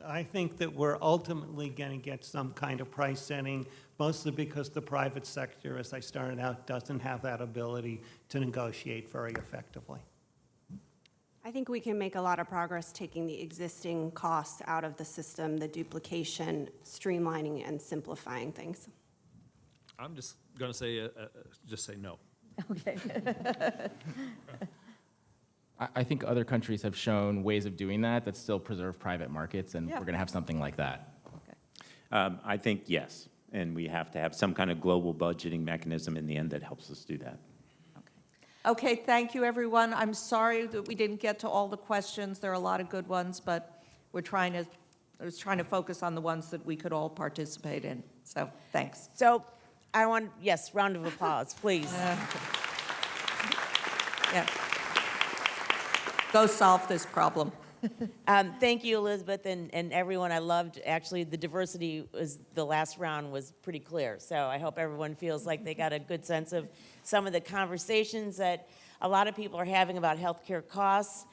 I think that we're ultimately going to get some kind of price setting, mostly because the private sector, as I started out, doesn't have that ability to negotiate very effectively. I think we can make a lot of progress taking the existing costs out of the system, the duplication, streamlining, and simplifying things. I'm just going to say, just say no. Okay. I think other countries have shown ways of doing that still preserve private markets, and Yeah. we're going to have something like that. I think yes, and we have to have some kind of global budgeting mechanism in the end that helps us do that. Okay, thank you, everyone. I'm sorry that we didn't get to all the questions. There are a lot of good ones, but I was trying to focus on the ones that we could all participate in. So, thanks. So I want, yes, round of applause, please. Yeah. Go solve this problem. Thank you, Elisabeth, and everyone. I loved, actually, the diversity was, the last round was pretty clear. So I hope everyone feels like they got a good sense of some of the conversations that a lot of people are having about healthcare costs.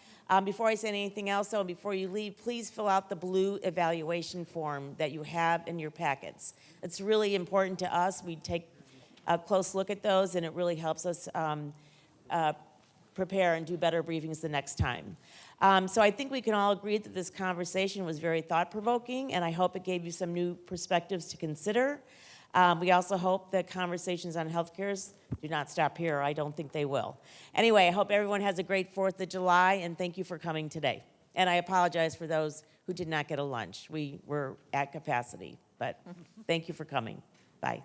Before I say anything else, though, before you leave, please fill out the blue evaluation form that you have in your packets. It's really important to us. We take a close look at those, and it really helps us prepare and do better briefings the next time. So I think we can all agree that this conversation was very thought-provoking, and I hope it gave you some new perspectives to consider. We also hope that conversations on healthcare do not stop here. I don't think they will. Anyway, I hope everyone has a great 4th of July, and thank you for coming today. And I apologize for those who did not get a lunch. We were at capacity, but thank you for coming. Bye.